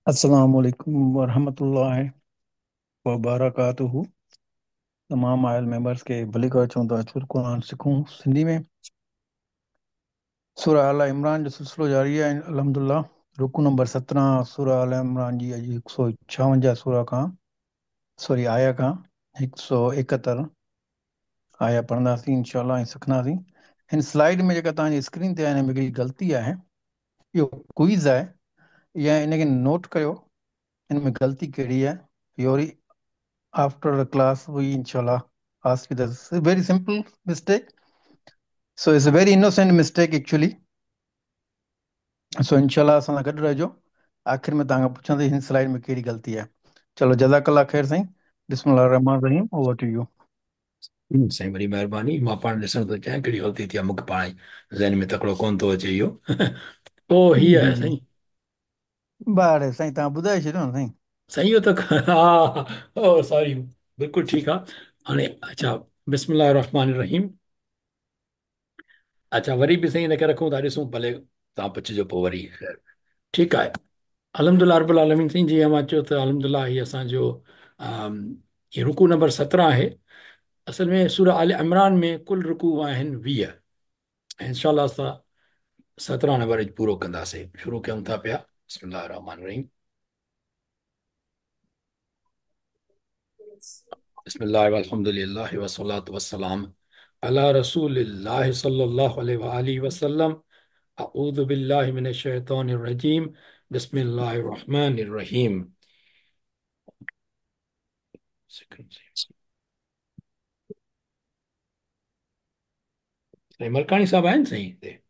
अस्सलाम वालेकुम वरहमतुल्लाहि वबरकातुहू। तमाम आयल मेंबर्स के भली को चूं तो अचूर कुरान सिखूं सिंधी में। सूरह आल इमरान जो सिलसिलो जारी है अल्हम्दुलिल्लाह। रुकू नंबर 17 सूरह आल इमरान जी अॼु 156 सूरह खां आया खां 171 आया पढ़ंदासीं इंशाल्लाह ऐं सिखंदासीं। हिन स्लाइड में जेका तव्हांजी स्क्रीन ते आहे हिन में हिकिड़ी ग़लती आहे। इहो क्विज़ आहे, या इनखे नोट कयो। हिन में ग़लती कहिड़ी आहे योरी after the class we inshallah ask you this very simple mistake, so it's a very innocent mistake actually. So inshallah असां सां गॾु रहिजो। आख़िर में तव्हांखां पुछंदे हिन स्लाइड में कहिड़ी ग़लती आहे। चलो जज़ाकल्ला ख़ैर साईं। बिस्मिल्लाह रहमान रहीम, ओवर टू यू। साईं वरी महिरबानी। मां पाण ॾिसण थो चाहियां कहिड़ी ग़लती थी आहे, मूंखे पाण ज़हन में तकिड़ो कोन थो अचे इहो। पोइ हीअ आहे जी साईं। बारे साईं तव्हां ॿुधाए छॾियो न साईं। साईं इहो त हा, ओ सॉरी, बिल्कुलु ठीकु आहे। हाणे अच्छा, बिस्मिल्लाह रहमान रहीम। अच्छा, वरी बि साईं हिनखे रखूं था, ॾिसूं भले तव्हां पुछिजो पोइ वरी। ठीकु आहे। अल्हम्दुलिल्लाह रब्बिल आलमीन। साईं जीअं मां चयो त अल्हम्दुलिल्लाह हीअ असांजो हीअ रुकू नंबर 17 आहे। असल में सूरह आल इमरान में कुल रुकू आहिनि 20 ऐं इंशाल्लाह असां 17 नंबर अॼु पूरो कंदासीं। शुरू कयूं था पिया। बिस्मिल्लाह रहमान रहीम। बिस्मिल्लाह वल्हम्दुलिल्लाह वस्सलातु वस्सलाम अला रसूलिल्लाह सल्लल्लाहु अलैहि व आलिहि वसल्लम। अऊज़ु बिल्लाहि मिनश शैतानिर रजीम। बिस्मिल्लाहिर रहमानिर रहीम। साईं मलकाणी साहब आहिनि साईं हिते?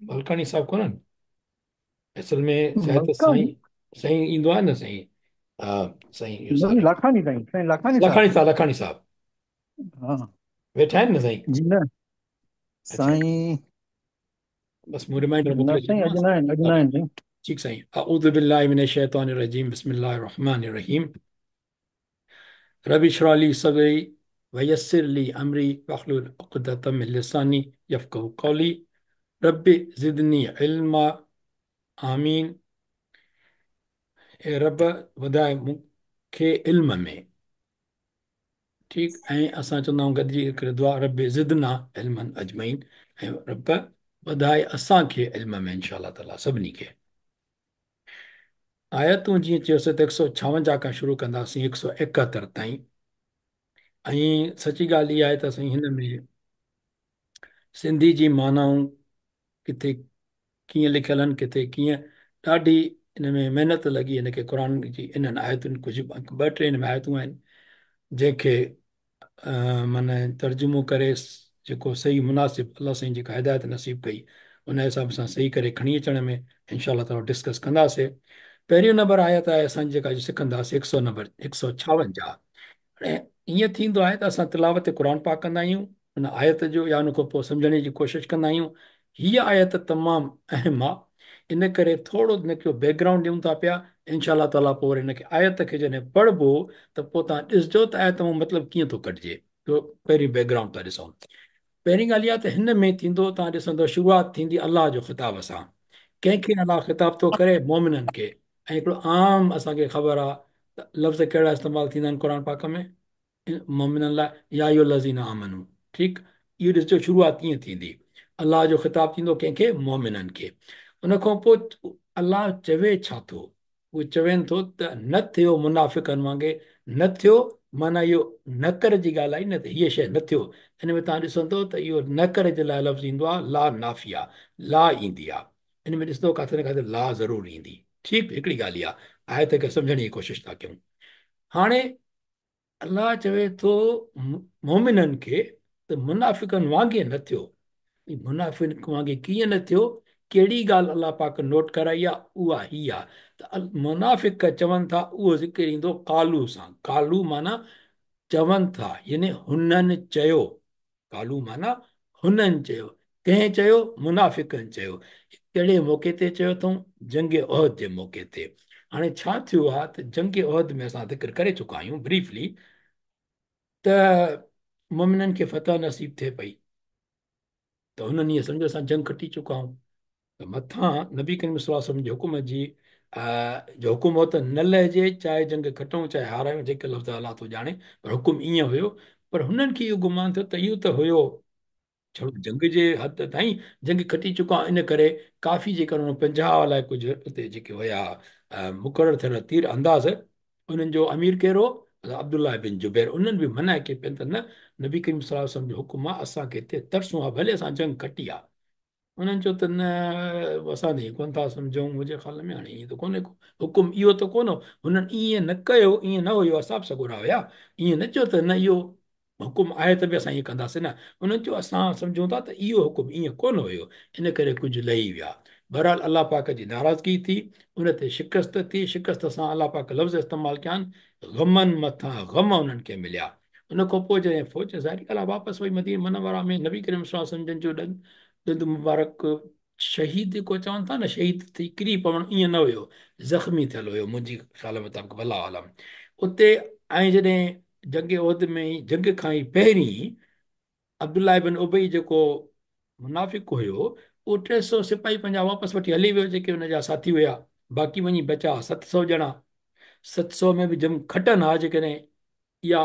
मलकाणी साहब कोन्हनि असल में? शायदि त मलकानी? साईं साईं ईंदो आहे न साईं। हा, साईं इहो नहीं सारा लाखानी साईं, साईं लाखानी लखाणी साहब। साहब, लखाणी साहब हाँ वेठा आहिनि न साईं? जी न अच्छा, साईं। बस मूं रिमाइंडर न मोकिले साईं अॼु छॾियोमांसि। न आहिनि, अॼु न ओके, आहिनि साईं। ठीक साईं। अऊज़ु बिल्लाहि मिनश शैतानिर रजीम। बिस्मिल्लाहिर रहमानिर रहीम। रबि इश्रह ली सदरी वयस्सिर ली अमरी वहलुल उक़दतम मिन लिसानी यफ़क़हू क़ौली। रब्बि ज़िदनी इल्मा। आमीन। ए रब, वधाए मूंखे इल्म में। ठीकु। ऐं असां चवंदा आहियूं गॾिजी हिकिड़े दुआ, रब ज़िदना इल्मन अजमईन। ऐं रब वधाए असांखे इल्म में इंशा अल्लाह ताला सभिनी खे। आयतूं जीअं चयोसीं त 156 खां शुरू कंदासीं 171 ताईं। ऐं सची ॻाल्हि इहा आहे त असां हिन में सिंधी जी मानाऊं किथे कीअं लिखियल आहिनि, किथे कीअं। ॾाढी इन में महिनत लॻी हिनखे क़ुर जी इन्हनि आयतुनि, कुझु ॿ टे हिन में आयतूं आहिनि जंहिंखे माना तर्जुमो करे जेको सही मुनासिबु अलाह साईं जेका हिदायत नसीब कई उन हिसाब सां सही करे खणी अचण में इंशा अल्लाह ताला डिस्कस कंदासीं। पहिरियों नंबर आयत आहे असांजी जेका सिखंदासीं 156। ऐं ईअं थींदो आहे त असां तिलावत क़ुर पाक कंदा आहियूं उन आयत जो, या उन खां पोइ सम्झण जी कोशिशि कंदा आहियूं। हीअ आयत तमामु अहम आहे, इन करे थोरो हिनखे बैकग्राउंड ॾियूं था पिया। इनशा ताला पोइ वरी हिनखे आयत खे जॾहिं पढ़िबो त पोइ तव्हां ॾिसजो त आयत मां मतिलबु कीअं थो कटिजे। तो पहिरीं बैकग्राउंड था ॾिसूं। पहिरीं ॻाल्हि इहा त हिन में थींदो, तव्हां ॾिसंदो शुरूआति थींदी अलाह जो ख़िताब सां। कंहिंखे अलाह ख़िताब थो करे? मोमिननि खे। ऐं हिकिड़ो आम असांखे ख़बर आहे त लफ़्ज़ कहिड़ा इस्तेमालु थींदा आहिनि क़ुर पाक में मोमिननि लाइ, या अय्युहल लज़ीना आमनू। ठीकु। इहो ॾिसजो शुरूआति कीअं थींदी। अलाह जो ख़िताब थींदो कंहिंखे? मोमिननि खे। उन खां पोइ अलाह चवे छा थो? उहो चवनि थो त न थियो मुनाफ़िक़नि वांगुरु। न थियो माना इहो न कर जी ॻाल्हि आई न, त हीअ शइ न थियो। हिन में तव्हां ॾिसंदो त इहो न करे जे लाइ लफ़्ज़ ईंदो आहे ला नाफ़िया। ला ईंदी आहे इन में, ॾिसंदो किथे न किथे ला ज़रूरु ईंदी। ठीकु। हिकिड़ी ॻाल्हि इहा आहे त सम्झण जी कोशिशि था कयूं। हाणे अलाह चवे थो मोमिननि खे त मुनाफ़िक़नि वांगुरु न थियो। मुनाफ़िक़ वांगुरु कीअं न थियो? कहिड़ी ॻाल्हि अलाह पाक नोट कराई आहे? उहा ही आहे त मुनाफ़िक़ चवनि था, उहो ज़िक्र ईंदो कालू सां। कालू माना चवनि था, यानी हुननि चयो। कालू माना हुननि चयो। कंहिं चयो? मुनाफ़िक़नि चयो। कहिड़े मौक़े ते चयो अथऊं? जंग उहद जे मौक़े ते। हाणे छा थियो आहे त जंग उहद में असां ज़िक्र करे चुका आहियूं ब्रीफली त मोमिननि खे फतह नसीब थिए पई, त हुननि ईअं सम्झो असां जंग खटी चुका आहियूं। त मथां नबी करीम सल्लल्लाहु अलैहि वसल्लम जे हुकुम जी जो हुकुम हो त न लहिजे, चाहे जंग खटूं चाहे हारायूं, जेके लफ़्ज़ अलाह तो ॼाणे, पर हुकुम ईअं हुयो। पर हुननि खे इहो गुमान थियो त इहो त हुयो छो जंग जे हद ताईं जंग खटी चुका आहिनि, इन करे काफ़ी जेकर 50 अलाए कुझु उते जेके हुया मुक़ररु थियल तीर अंदाज़, उन्हनि जो अमीर कहिड़ो अब्दुल्ला बिन जुबैर, उन्हनि बि मना कई पिन त न, नबी करीम सल्लल्लाहु अलैहि वसल्लम जो हुकुम आहे, असांखे हिते तरसूं आहे, भले असां जंग खटी आहे। उन्हनि चयो त न, असां त ईअं कोन था सम्झूं, मुंहिंजे ख़्याल में हाणे ईअं त कोन्हे को हुकुम, इहो त कोन हो। हुननि ईअं न कयो, ईअं न हुयो, असां बि सॻोरा हुया, ईअं न चयो त न इहो हुकुम आहे त बि असां ईअं कंदासीं, न। उन्हनि चयो असां सम्झूं था त इहो हुकुम ईअं कोन हुयो, इन करे कुझु लही विया। बहरहाल अलाह पाक जी नाराज़गी थी, उन ते शिकस्त थी, शिकस्त सां अलाह पाक लफ़्ज़ इस्तेमालु कया आहिनि, ग़मनि मथां ग़म उन्हनि खे मिलिया। उन खां पोइ जॾहिं फ़ौज ज़ाहिरी ॻाल्हि आहे वापसि वई मदीना मुनव्वरा में, नबी करीम सल्लल्लाहु अलैहि वसल्लम जो ॾंद मुबारक शहीद को चवनि था न, शहीद थी किरी पवणु, ईअं न हुयो, ज़ख़्मी थियल हुयो मुंहिंजी ख़्याल मुताबिक़, भला आलम उते। ऐं जॾहिं जंग उहद में ई जंग खां ई पहिरीं अब्दुल्ला इब्न उबई जेको मुनाफ़िक हुयो, उहो 300 सिपाही पंहिंजा वापसि वठी हली वियो, जेके हुनजा साथी हुया, बाक़ी वञी बचा 700 ॼणा। 700 में बि जंग खटनि हा, जेकॾहिं इहा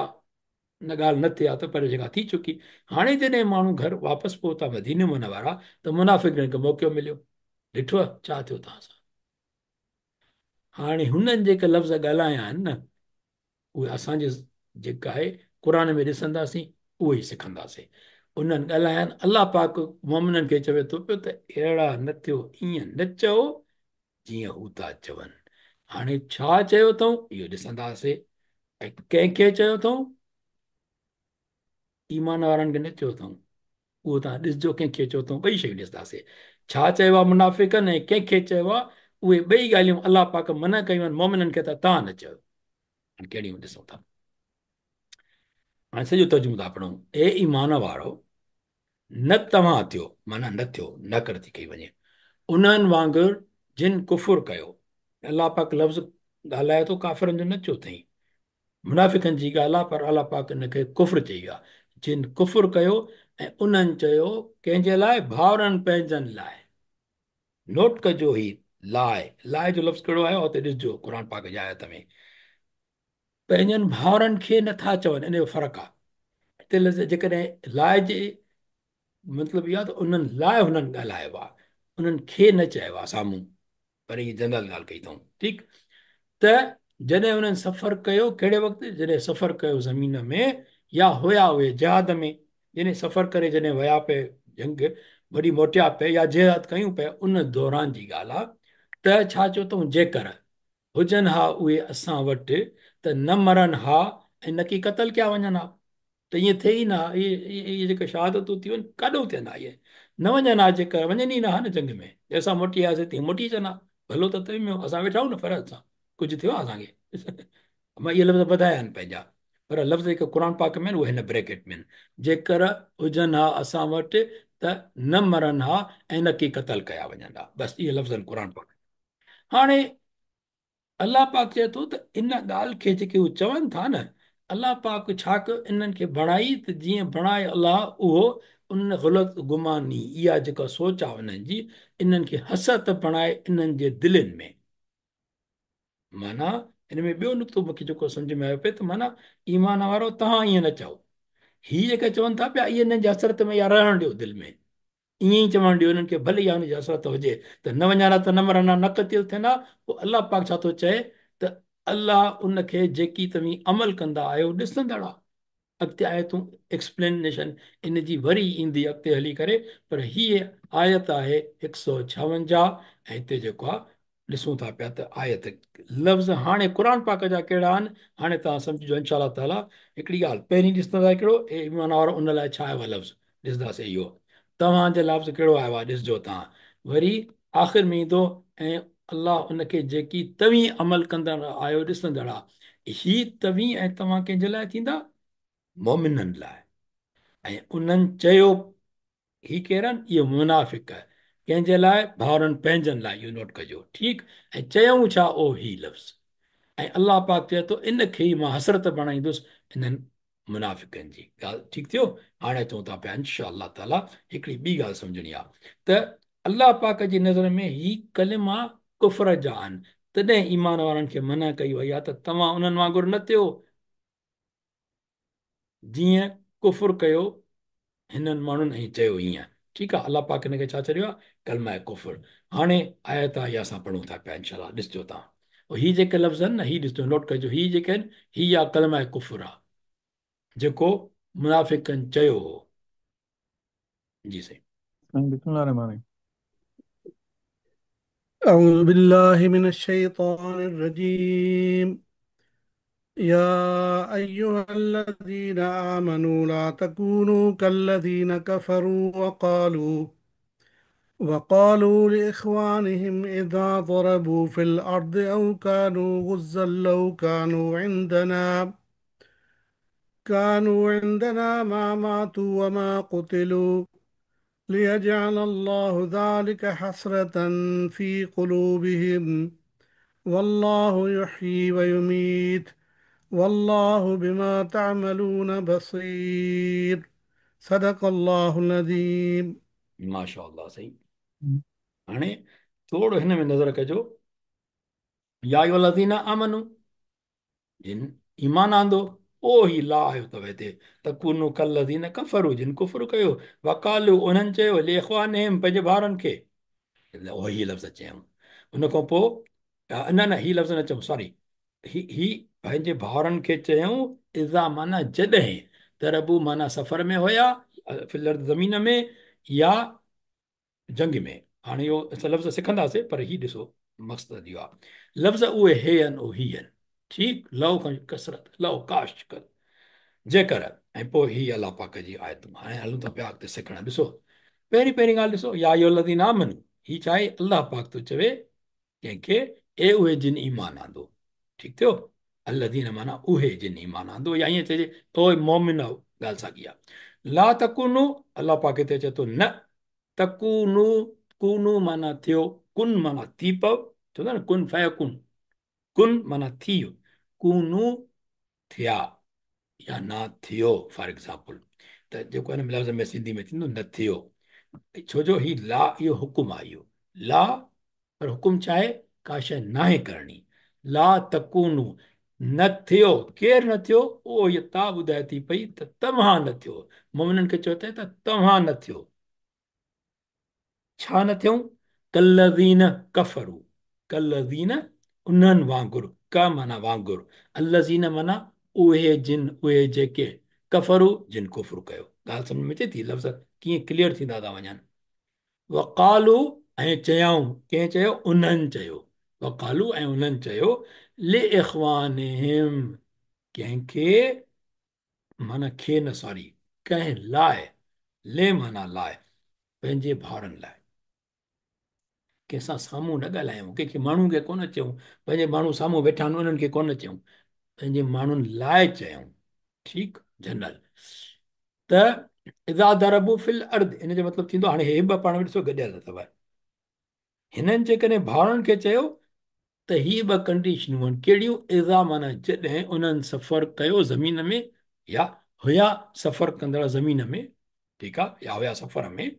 न ॻाल्हि न थिए हा त, पर जेका थी चुकी। हाणे जॾहिं माण्हू घर वापसि पहुता मदीने मुनव्वरा, त मुनाफ़िकनि खे मौक़ो मिलियो, ॾिठो छा थियो तव्हां सां। हाणे हुननि जेके लफ़्ज़ ॻाल्हाया आहिनि न, उहे असांजे जेका आहे क़ुर में ॾिसंदासीं, उहे ई सिखंदासीं। उन्हनि ॻाल्हाया आहिनि, अलाह पाक मोमिननि खे चवे थो पियो त अहिड़ा न थियो, ईअं न चओ जीअं हू था चवनि। हाणे छा चयो अथऊं इहो ॾिसंदासीं, ऐं कंहिंखे चयो अथऊं, ईमान वारनि खे न चयो अथऊं, उहो तव्हां ॾिसजो कंहिंखे चयो अथऊं, ॿई शयूं ॾिसंदासीं। छा चयो आहे मुनाफ़िकनि ऐं कंहिंखे चयो आहे, उहे ॿई ॻाल्हियूं अलाह पाक मना कयूं आहिनि मोमिननि खे, त तव्हां न चयो। हाणे कहिड़ियूं ॾिसूं था, हाणे सॼो तर्जुमो था पढ़ूं। ए ईमान वारो, न तव्हां थियो, माना न थियो, न कर थी कई वञे, उन्हनि वांगुरु जिन कुफुर कयो। अलाह पाक लफ़्ज़ ॻाल्हाए थो, काफ़िरनि जो न चयो अथई, मुनाफ़िकनि जी ॻाल्हि आहे, पर अलाह पाक हिनखे कुफुर चई आहे। जिन कुफुर कयो, ऐं उन्हनि चयो कंहिंजे लाइ, भाउरनि पंहिंजनि लाइ। नोट कजो ही लाइ, लाइ जो लफ़्ज़ कहिड़ो आहे उते ॾिसजो क़ुर पाक जी आयत में, पंहिंजनि भाउरनि खे नथा चवनि, इन जो फ़र्क़ु आहे। हिते लफ़्ज़ जेकॾहिं लाइ जे मतिलबु इहो आहे त उन्हनि लाइ हुननि ॻाल्हायो आहे, उन्हनि खे न चयो आहे साम्हूं, पर हीअ जनरल ॻाल्हि कई अथऊं, ठीकु। त जॾहिं उन्हनि सफ़र कयो, कहिड़े वक़्तु, जॾहिं सफ़र कयो ज़मीन में, या हुया उहे जहाद में, जॾहिं सफ़र करे जॾहिं विया पिए जंग, वरी मोटिया पिए या जिहाद कयूं पिया, उन दौरान जी ॻाल्हि आहे। त छा चयो अथऊं, जेकर हुजनि हा उहे असां वटि, त न मरनि हा, ऐं न की क़तल कया वञनि हा। त ईअं थिए ई न हा, इहे जेके शहादतूं थियूं आहिनि, काॾों थियनि हा इहे, न वञनि हा, जेकर वञनि ई न हा न जंग में, असां मोटी आयासीं तीअं मोटी अचनि हा। भलो त तंहिं में असां वेठा आहियूं न फ़र्ज़ सां, कुझु थियो आहे असांखे। मां इहे लफ़्ज़ ॿुधाया आहिनि पंहिंजा, पर लफ़्ज़ जेके क़ुर पाक में आहिनि उहे हिन ब्रैकेट में आहिनि। जेकर हुजनि हा असां वटि, त न मरनि हा, ऐं न की क़तल कया वञनि हा, बसि इहे लफ़्ज़ आहिनि क़ुर पाक। हाणे अलाह पाक चए थो त इन ॻाल्हि खे जेके उहे चवनि था न, अलाह पाक छा कयो इन्हनि खे बणाई, त जीअं बणाए अलाह उहो, उन ग़लति गुमानी, इहा जेका सोच आहे उन्हनि जी, इन्हनि खे हसत बणाए इन्हनि जे दिलनि में। माना हिन में ॿियो नुक़्तो मूंखे जेको सम्झ में आयो पिए, त माना ईमान वारो तव्हां ईअं न चओ, हीअ जेके चवनि था पिया, इहे हिननि जे हसरत में या रहण ॾियो दिलि में, ईअं ई चवणु ॾियो हिननि खे, भले इहा हुनजी हसरत हुजे, त न वञारा त न मरंदा, न क़तिल थियनि हा। पोइ अलाह पाक छा थो चए, त अलाह उनखे जेकी तव्हीं अमल कंदा आहियो ॾिसंदड़ आहे। अॻिते आयतूं एक्सप्लेनेशन इन जी वरी ईंदी अॻिते हली करे, पर हीअ आयत आहे 156, ऐं हिते जेको आहे ॾिसूं था पिया त आयत लफ़्ज़ हाणे क़ुर पाक जा कहिड़ा आहिनि, हाणे तव्हां सम्झिजो इनशा ताला। हिकिड़ी ॻाल्हि पहिरीं ॾिसंदा कहिड़ो, ए ईमान वारो, उन लाइ छा आयो आहे लफ़्ज़, ॾिसंदासीं इहो। तव्हांजे लफ़्ज़ कहिड़ो आयो आहे ॾिसजो तव्हां, वरी आख़िर में ईंदो, ऐं अलाह उनखे जेकी तव्हीं अमल कंदड़ आहियो ॾिसंदड़ आहे। ही तव्हीं ऐं तव्हां कंहिंजे लाइ थींदा, मोमिननि लाइ। ऐं उन्हनि चयो, ही केरनि, इहे मुनाफ़िक, कंहिंजे लाइ, भाउरनि पंहिंजनि लाइ, इहो नोट कजो, ठीकु। ऐं चयऊं छा, ओ ही लफ़्ज़, ऐं अलाह पाक चए थो इन खे ई मां हसरत बणाईंदुसि इन्हनि मुनाफ़िकनि जी ॻाल्हि, ठीकु थियो। हाणे चऊं था पिया इनशा ताला हिकिड़ी ॿी ॻाल्हि सम्झणी आहे, त अलाह पाक जी नज़र में ही कलिमा कुफर जा आहिनि। तॾहिं ईमान वारनि खे मना कई वई आहे त तव्हां उन्हनि वांगुरु न थियो जीअं कुफुर कयो हिननि माण्हुनि ऐं चयो हीअं। ठीकु आहे, अलाह पाक हिन खे छा चयो आहे? कलमा कुफुर। हाणे आयत आहे इहा असां पढ़ूं था पिया इनशा ॾिसजो तव्हां हीअ जेके लफ़्ज़ आहिनि न, हीअ ॾिसजो नोट कजो, हीअ जेके आहिनि हीअ आहे कलमा कुफुर आहे जेको मुनाफ़िकनि चयो हो। जी साईं। बिस्मिल्लाह रहमान रहीम। أعوذ بالله من الشيطان الرجيم يا أيها الذين آمنوا لا تكونوا كالذين كفروا وقالوا لإخوانهم إذا ضربوا في الأرض أو كانوا غزا لو كانوا عندنا ما ماتوا وما قتلوا ليجعل الله ذلك حسرة في قلوبهم والله يحيي ويميت والله بما تعملون بصير صدق الله العظيم माशा अल्लाह सही। हाणे थोरो हिन में नज़र कजो, या अयुहल्लज़ीना आमनू, जिन ईमान आंदो, ओ ही ला आयो अथव हिते तकुनू कल्लज़ीना कफ़रू, जिन कुफ़्र कयो, वक़ालू उन्हनि चयो लिइख़्वानिहिम पंहिंजे भाउरनि खे, उहो ही लफ़्ज़ चयऊं। उन खां पोइ न न ही लफ़्ज़ न चऊं, सॉरी, ही पंहिंजे भाउरनि खे चयऊं, इज़ा माना जॾहिं, तरबू माना सफ़र में हुया, फिल अर्द ज़मीन में, या जंग में। हाणे इहो असां लफ़्ज़ सिखंदासीं, पर ही ॾिसो मक़सदु इहो आहे, लफ़्ज़ उहे हे आहिनि उहे ही आहिनि। ठीकु, लव खां कसरत, लव काश कर, जेकर, ऐं पोइ ही अलाह पाक जी आयतूं। हाणे हलूं था पिया अॻिते सिखणु। ॾिसो पहिरीं पहिरीं ॻाल्हि ॾिसो, या इहो लज़ीन आमनू, ही छा आहे? अलाह पाक थो चवे कंहिंखे, ए उहे जिन ईमान आंदो। ठीकु थियो, अल्लज़ीन माना उहे जिन ईमान आंदो, या ईअं चइजे ओ मोमिन, ॻाल्हि साॻी आहे। ला तकुनू, अलाह पाक हिते चए थो न तकूनू, कूनू माना थियो, कुन माना थी पव, चवंदा न कुन फयकुन, कुन माना थी वियो, कूनू थिया या न थियो, फॉर एग्ज़ाम्पल। त जेको हिन लफ़्ज़ में सिंधी में थींदो न थियो, छो जो ही ला इहो हुकुम आहे, इहो ला, पर हुकुम छा आहे? का शइ नाहे करणी। ला तकूनू, न थियो, केरु न थियो, उहो इहा ता ॿुधाए थी पई त तव्हां न थियो। मोमिननि खे चयो त तव्हां न थियो। छा न थियूं? कल्लज़ीन कफ़रू, कल्लज़ीन उन्हनि वांगुरु, क माना वांगुरु, अल्लज़ीन माना उहे जिन, उहे जेके, कफ़रू जिन कुफ्र कयो। ॻाल्हि सम्झ में अचे थी? लफ़्ज़ कीअं क्लियर थींदा था वञनि। वक़ालू, ऐं चयऊं, कंहिं चयो? उन्हनि चयो। वक़ालू, ऐं उन्हनि चयो, ले इख़्वानिहिम, कंहिंखे, माना खे न, सॉरी, कंहिं लाइ, ले माना लाइ, पंहिंजे भाउरनि लाइ। कंहिंसां साम्हूं न ॻाल्हायूं, कंहिंखे माण्हू खे कोन चयूं, पंहिंजे माण्हू साम्हूं वेठा आहिनि उन्हनि खे कोन चयूं, पंहिंजे माण्हुनि लाइ चयूं। ठीकु, जनरल। त इज़ा दरबू फिल अर्द, इन जो मतिलबु थींदो, हाणे हे ॿ पाण में ॾिसो गॾियल अथव। हिननि जेकॾहिं भाउरनि खे चयो त ही ॿ कंडीशनूं आहिनि, कहिड़ियूं? इज़ा माना जॾहिं उन्हनि सफ़र कयो ज़मीन में, या हुया सफ़र कंदड़ ज़मीन में, ठीकु आहे, या हुया सफ़र में।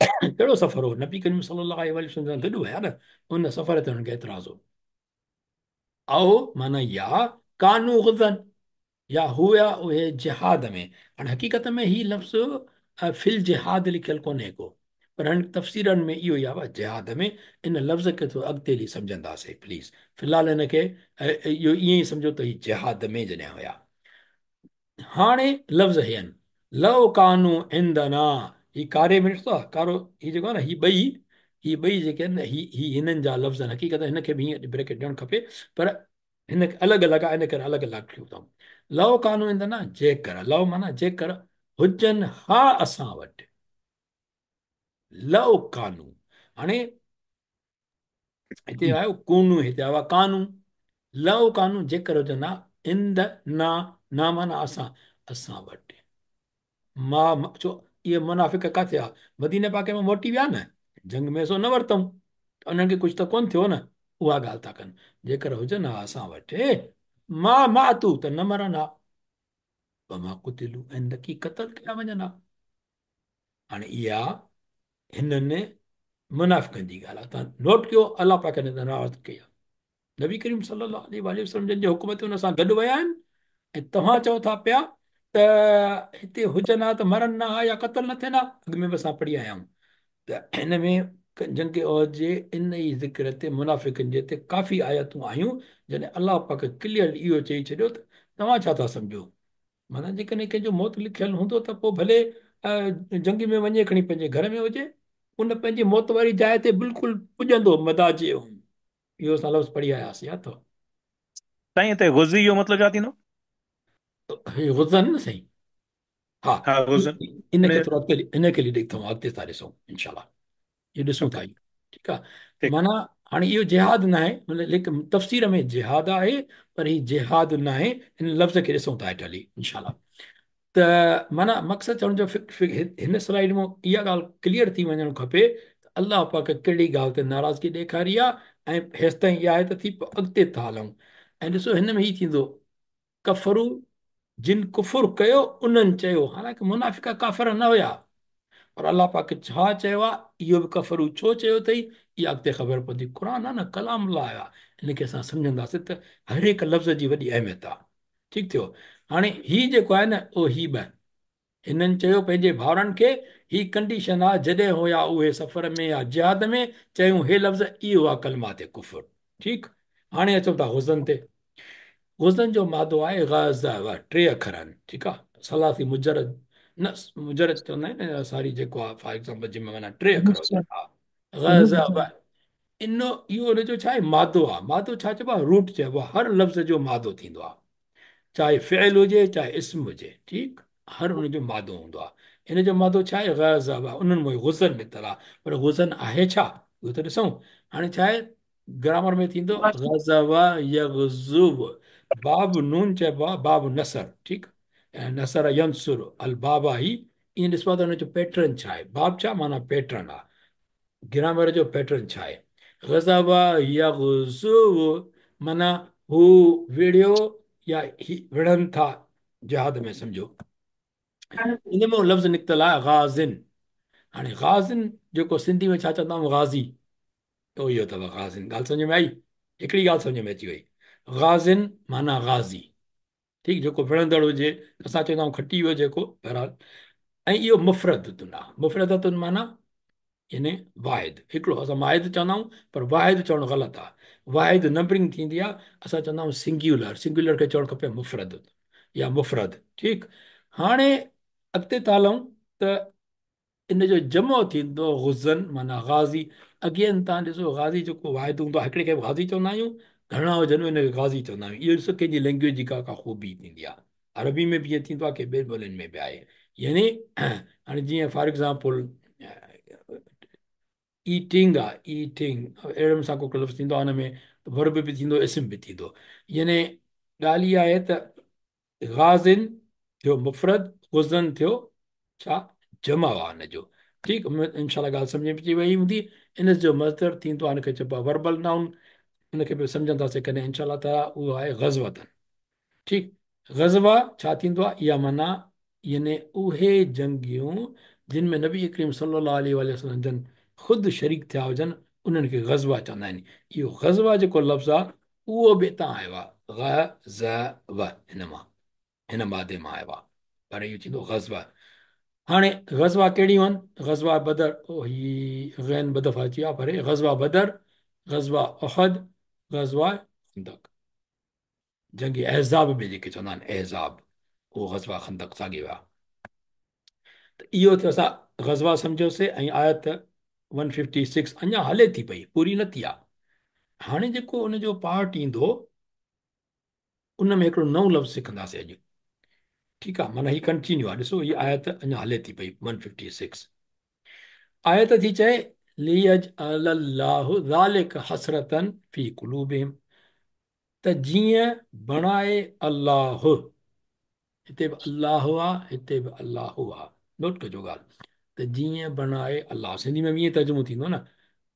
कहिड़ो सफ़र हो? नबी करीम सल्लल्लाहु अलैहि वसल्लम सां गॾु हुया न, उन सफ़र ते हुननि खे एतिराज़ हो। आओ माना या कानू ग़ुज़न, या हुया उहे जिहाद में। हाणे हक़ीक़त में ही लफ़्ज़ फिल जिहाद लिखियलु कोन्हे को, पर हाणे तफ़सीरनि में इहो ई आहे जिहाद में। इन लफ़्ज़ खे थोरो अॻिते हली सम्झंदासीं प्लीज़। फ़िलहालु हिन खे इहो ईअं ई सम्झो त ही जिहाद में जॾहिं हुया। हाणे लफ़्ज़ हे आहिनि, लव कानू इंदना, ही कारे में ॾिसो आहे कारो, ही जेको आहे न, ही ॿई जेके आहिनि न, ही हिननि जा लफ़्ज़ आहिनि। हक़ीक़त हिनखे बि हीअं ब्रेकेट ॾियणु खपे, पर हिन अलॻि अलॻि आहे, इन करे अलॻि अलॻि कयूं था। लव कानू इंदना, जेकर, लव माना जेकर हुजनि हा असां वटि, लव कानू। हाणे हिते जी। आयो कूनू, हिते आयो आहे कानू। लव कानू, जेकर हुजनि हा, इंद ना, ना माना असां, असां वटि। छो इहे मुनाफ़िक किथे आहे? मदीने पाके में मोटी विया न, जंग में सो न वरितऊं, उन्हनि खे कुझु त कोन थियो न, उहा ॻाल्हि था कनि। जेकर हुजनि हा असां वटि, मां तू त न मरनि हा, मां कुतिलू, ऐं न की क़तल कया वञनि हा। हाणे इहा हिननि मुनाफ़िक़नि जी ॻाल्हि आहे, तव्हां नोट कयो, अलाह पाक ने नाराज़ कई आहे। नबी करीम सल्लल्लाहु अलैहि वसल्लम जिन जे हुकुम ते हुन सां गॾु विया आहिनि, ऐं तव्हां चओ था पिया त हिते हुजनि हा त मरनि न हा या क़तल न थियनि हा। अॻ में बि असां पढ़ी आया आहियूं त हिन में जंग औद जे इन ई ज़िक्र ते मुनाफ़िक़नि जे ते काफ़ी आयतूं आयूं, जॾहिं अलाह पाक क्लियर इहो चई छॾियो त तव्हां छा था सम्झो, माना जेकॾहिं कंहिंजो मौत लिखियलु हूंदो त पोइ भले जंग में वञे खणी पंहिंजे घर में हुजे, उन पंहिंजी मौत वारी जाइ ते बिल्कुलु पुॼंदो मदाज, इहो असां लफ़्ज़ पढ़ी आयासीं या तो साईं हिते गुज़ी जो मतिलबु छा थींदो? हे हुजनि न साईं। हा, हा गुज़न इनखे इन थोरो अॻिते, इनखे हली ॾेखारूं, अॻिते था ॾिसूं इनशाला, इहो ॾिसूं था ओके इहो। ठीकु आहे, ठीकु माना हाणे इहो जिहाद न आहे, मतिलबु लेकिन तफ़सीर में जिहाद आहे, पर हीउ जिहाद न आहे, हिन लफ़्ज़ खे ॾिसूं था हेठि हली इनशाला। त माना मक़सदु चवण जो हिन स्लाइड में इहा ॻाल्हि क्लियर थी वञणु खपे त अलाह पाक कहिड़ी ॻाल्हि ते नाराज़गी ॾेखारी आहे, ऐं हेसि ताईं इहा आहे त थी पोइ अॻिते था हलूं। ऐं ॾिसो हिन में ई थींदो, कफ़रू जिन कुफुर कयो उन्हनि चयो, हालांकि मुनाफ़िक़ काफ़िर न हुया, पर अलाह पाक छा चयो आहे, इहो बि कफ़रू छो चयो अथई, इहा अॻिते ख़बर पवंदी। क़ुर आहे न कलाम अल्लाह आहे, हिनखे असां सम्झंदासीं त हर हिकु लफ़्ज़ जी वॾी अहमियत आहे। ठीकु थियो, हाणे हीउ जेको आहे न उहो ही बि हिननि चयो पंहिंजे भाउरनि खे, ही कंडीशन आहे जॾहिं हुया उहे सफ़र में या जिहाद में, चयूं हे लफ़्ज़ इहो आहे कलमात कुफुर। ठीकु, हाणे अचूं था हुज़न ते। हुज़न जो मादो आहे ग़ज़व, टे अखर आहिनि। ठीकु आहे, सलासी मुजरद न, मुजरद चवंदा आहिनि न, सारी जेको आहे फॉर एग्ज़ाम्पल जंहिंमें माना टे अखर हुजनि। हा, ग़ज़व, इहो हुनजो छा आहे, मादो आहे। मादो छा चइबो आहे, रूट चइबो आहे, हर लफ़्ज़ जो मादो थींदो आहे, चाहे फ़िअल हुजे चाहे इस्म हुजे। ठीकु, हर हुनजो मादो हूंदो आहे। हिन जो मादो छा आहे, ग़ज़ब आहे, उन्हनि में गुज़न निकितल आहे, पर गुज़न आहे छा, उहो त ॾिसूं। हाणे छा आहे, ग्रामर में थींदो ग़ज़ब यग़ज़ुब, बाब नून चइबो आहे, बाब नसर। ठीकु, ऐं नसर यंसुर अल बाबा ई, ईअं ॾिसबो आहे त हुनजो पैटर्न छा आहे, बाब छा माना पैटर्न आहे, ग्रामर जो पैटर्न छा आहे। ग़ज़ब यग़ज़ुब माना हू विड़ियो या विढ़नि था जिहाद में, सम्झो। इन में लफ़्ज़ निकितल आहे ग़ाज़िन। हाणे ग़ाज़िन जेको सिंधी में छा चवंदा आहियूं, ग़ाज़ी, तो इहो अथव ग़ाज़िन। ॻाल्हि सम्झ में आई, हिकिड़ी ॻाल्हि सम्झ में अची वई, ग़ाज़िन माना ग़ाज़ी। ठीकु, जेको विढ़ंदड़ हुजे, असां चवंदा आहियूं खटी वियो जेको, बहरहाल। ऐं इहो मुफ़रदतुन आहे, मुफ़रदतुन माना यानी वाहिद हिकिड़ो, असां वाहिद चवंदा आहियूं, पर वाहिद चवणु ग़लति आहे। वाहिद नंबरिंग थींदी आहे, असां चवंदा आहियूं सिंग्युलर, सिंग्युलर खे चवणु खपे मुफ़रद या मुफ़रद। ठीकु, हाणे अॻिते था हलूं त इन जो जमो थींदो गुज़न माना ग़ाज़ी। अगेन तव्हां ॾिसो, ग़ाज़ी जेको वाहिद हूंदो आहे, हिकिड़े खे ग़ाज़ी चवंदा आहियूं, घणा हुजनि हिनखे ग़ाज़ी चवंदा आहियूं। इहो ॾिसो कंहिंजी लैंग्वेज जी का ख़ूबी थींदी आहे, अरबी में बि ईअं थींदो आहे, की ॿिए ॿोलियुनि में बि आहे। यानी हाणे जीअं फॉर एग्ज़ाम्पल ईटिंग आहे, ईटिंग अहिड़े सां को लफ़्ज़ थींदो आहे, हुन में वर्ब बि थींदो, इस्म बि थींदो। यानी ॻाल्हि इहा आहे त ग़ाज़िन थियो मुफ़रद, गुज़न थियो छा, जमा आहे हिनजो। ठीकु, इनशा ॻाल्हि सम्झ में अची वई हूंदी। इन जो मज़दर थींदो आहे, हिनखे चइबो आहे वर्बल नाउन, हुनखे बि सम्झंदासीं कॾहिं इनशा ताला, उहो आहे ग़ज़वतन। ठीकु, ग़ज़वा छा थींदो आहे, इहा माना यानी उहे जंगियूं जिन में नबी करीम सल्लल्लाहु अलैहि वसल्लम जन ख़ुदि शरीक थिया हुजनि, उन्हनि खे ग़ज़वा चवंदा आहिनि। इहो ग़ज़वा जेको लफ़्ज़ आहे, उहो बि हितां आयो आहे, ग़ज़व, हिन मादे मां आयो आहे, पर इहो थींदो ग़ज़वा। हाणे ग़ज़वा कहिड़ियूं आहिनि, ग़ज़वा बदर, ओ ही ग़ैन ॿ दफ़ा अची आहे, पर ग़ज़वा बदर, ग़ज़वा उहद, ग़ज़वा खंदक। जंग एज़ाब में जेके चवंदा आहिनि एज़ाब, उहो ग़ज़वा खंदक साॻियो आहे। त इहो थियो, असां ग़ज़वा सम्झोसीं। ऐं आयत 156 अञा हले थी पई, पूरी न थी आहे। हाणे जेको उनजो पार्ट ईंदो, उन में हिकिड़ो नओं लफ़्ज़ सिखंदासीं अॼु। ठीकु आहे, माना हीअ कंटिन्यू आहे, ॾिसो हीअ आयत अञा हले थी पई 156। आयत थी चए लियजअलल्लाहु ज़ालिक हसरतन फी क़ुलूबिहिम, त जीअं बणाए अल्लाह, हिते बि अल्लाह आहे, हिते बि अल्लाह आहे, नोट कजो ॻाल्हि, त जीअं बणाए अल्लाह, सिंधी में बि ईअं तर्जुमो थींदो न,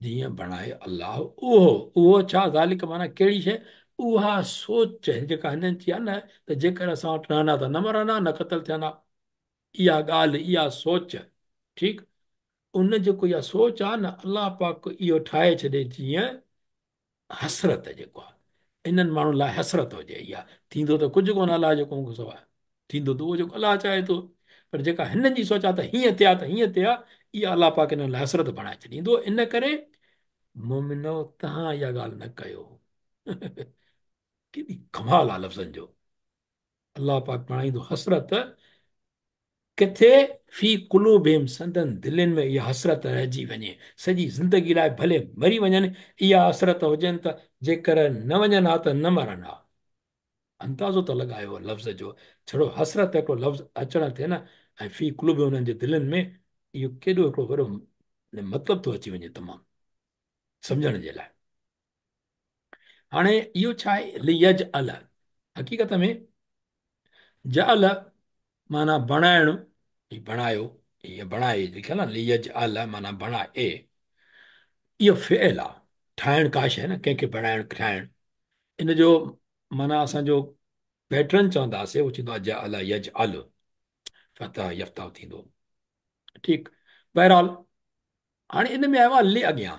जीअं बणाए अल्लाह, उहो छा, ज़ालिक माना कहिड़ी शइ, उहा सोच जेका हिननि चई आहे न, त जेकर असां वटि रहंदा त न मरंदा, न क़तल थियंदा, इहा ॻाल्हि, इहा सोच। ठीकु, उन जेको इहा सोच आहे न, अलाह पाक इहो ठाहे छॾे जीअं हसरत जेको आहे, इन्हनि माण्हुनि लाइ हसरत हुजे इहा। थींदो त कुझु कोन अलाह जो कोन सवाइ, थींदो त उहो जेको अलाह चाहे थो। पर जेका हिन जी सोच आहे त हीअं थिया त हीअं थिया, इहा अलाह पाक हिन लाइ हसरत बणाए छॾींदो। इन करे मोमिनो तव्हां इहा ॻाल्हि न कयो। केॾी कमाल आहे लफ़्ज़नि जो। अलाह पाक बणाईंदो हसरत किथे, फी कुलूबिहिम, संदन दिलनि में इहा हसरत रहिजी वञे, सॼी ज़िंदगी लाइ भले मरी वञनि, इहा हसरत हुजनि त जेकर न वञनि हा त न मरनि हा। अंदाज़ो त लॻायो लफ़्ज़ जो, छड़ो हसरत हिकिड़ो लफ़्ज़ अचणु थिए न, ऐं फी कुलूब हुननि जे दिलनि में, इहो केॾो हिकिड़ो वॾो मतिलबु थो अची वञे तमामु सम्झण जे लाइ। हाणे इहो छा आहे, लियज अल, हक़ीक़त में जअल माना बणाइणु, हीउ बणायो, हीअ बणाए लिखियल आहे लियज अल माना बणाए, इहो फ़ेल आहे। ठाहिणु का शइ न, कंहिंखे बणाइणु ठाहिणु, इन जो माना असांजो पैटर्न चवंदासीं उहो थींदो आहे जअल यज अल, फतह यफ्ताह थींदो। ठीकु, बहरहाल हाणे इन में आयो आहे ले अॻियां,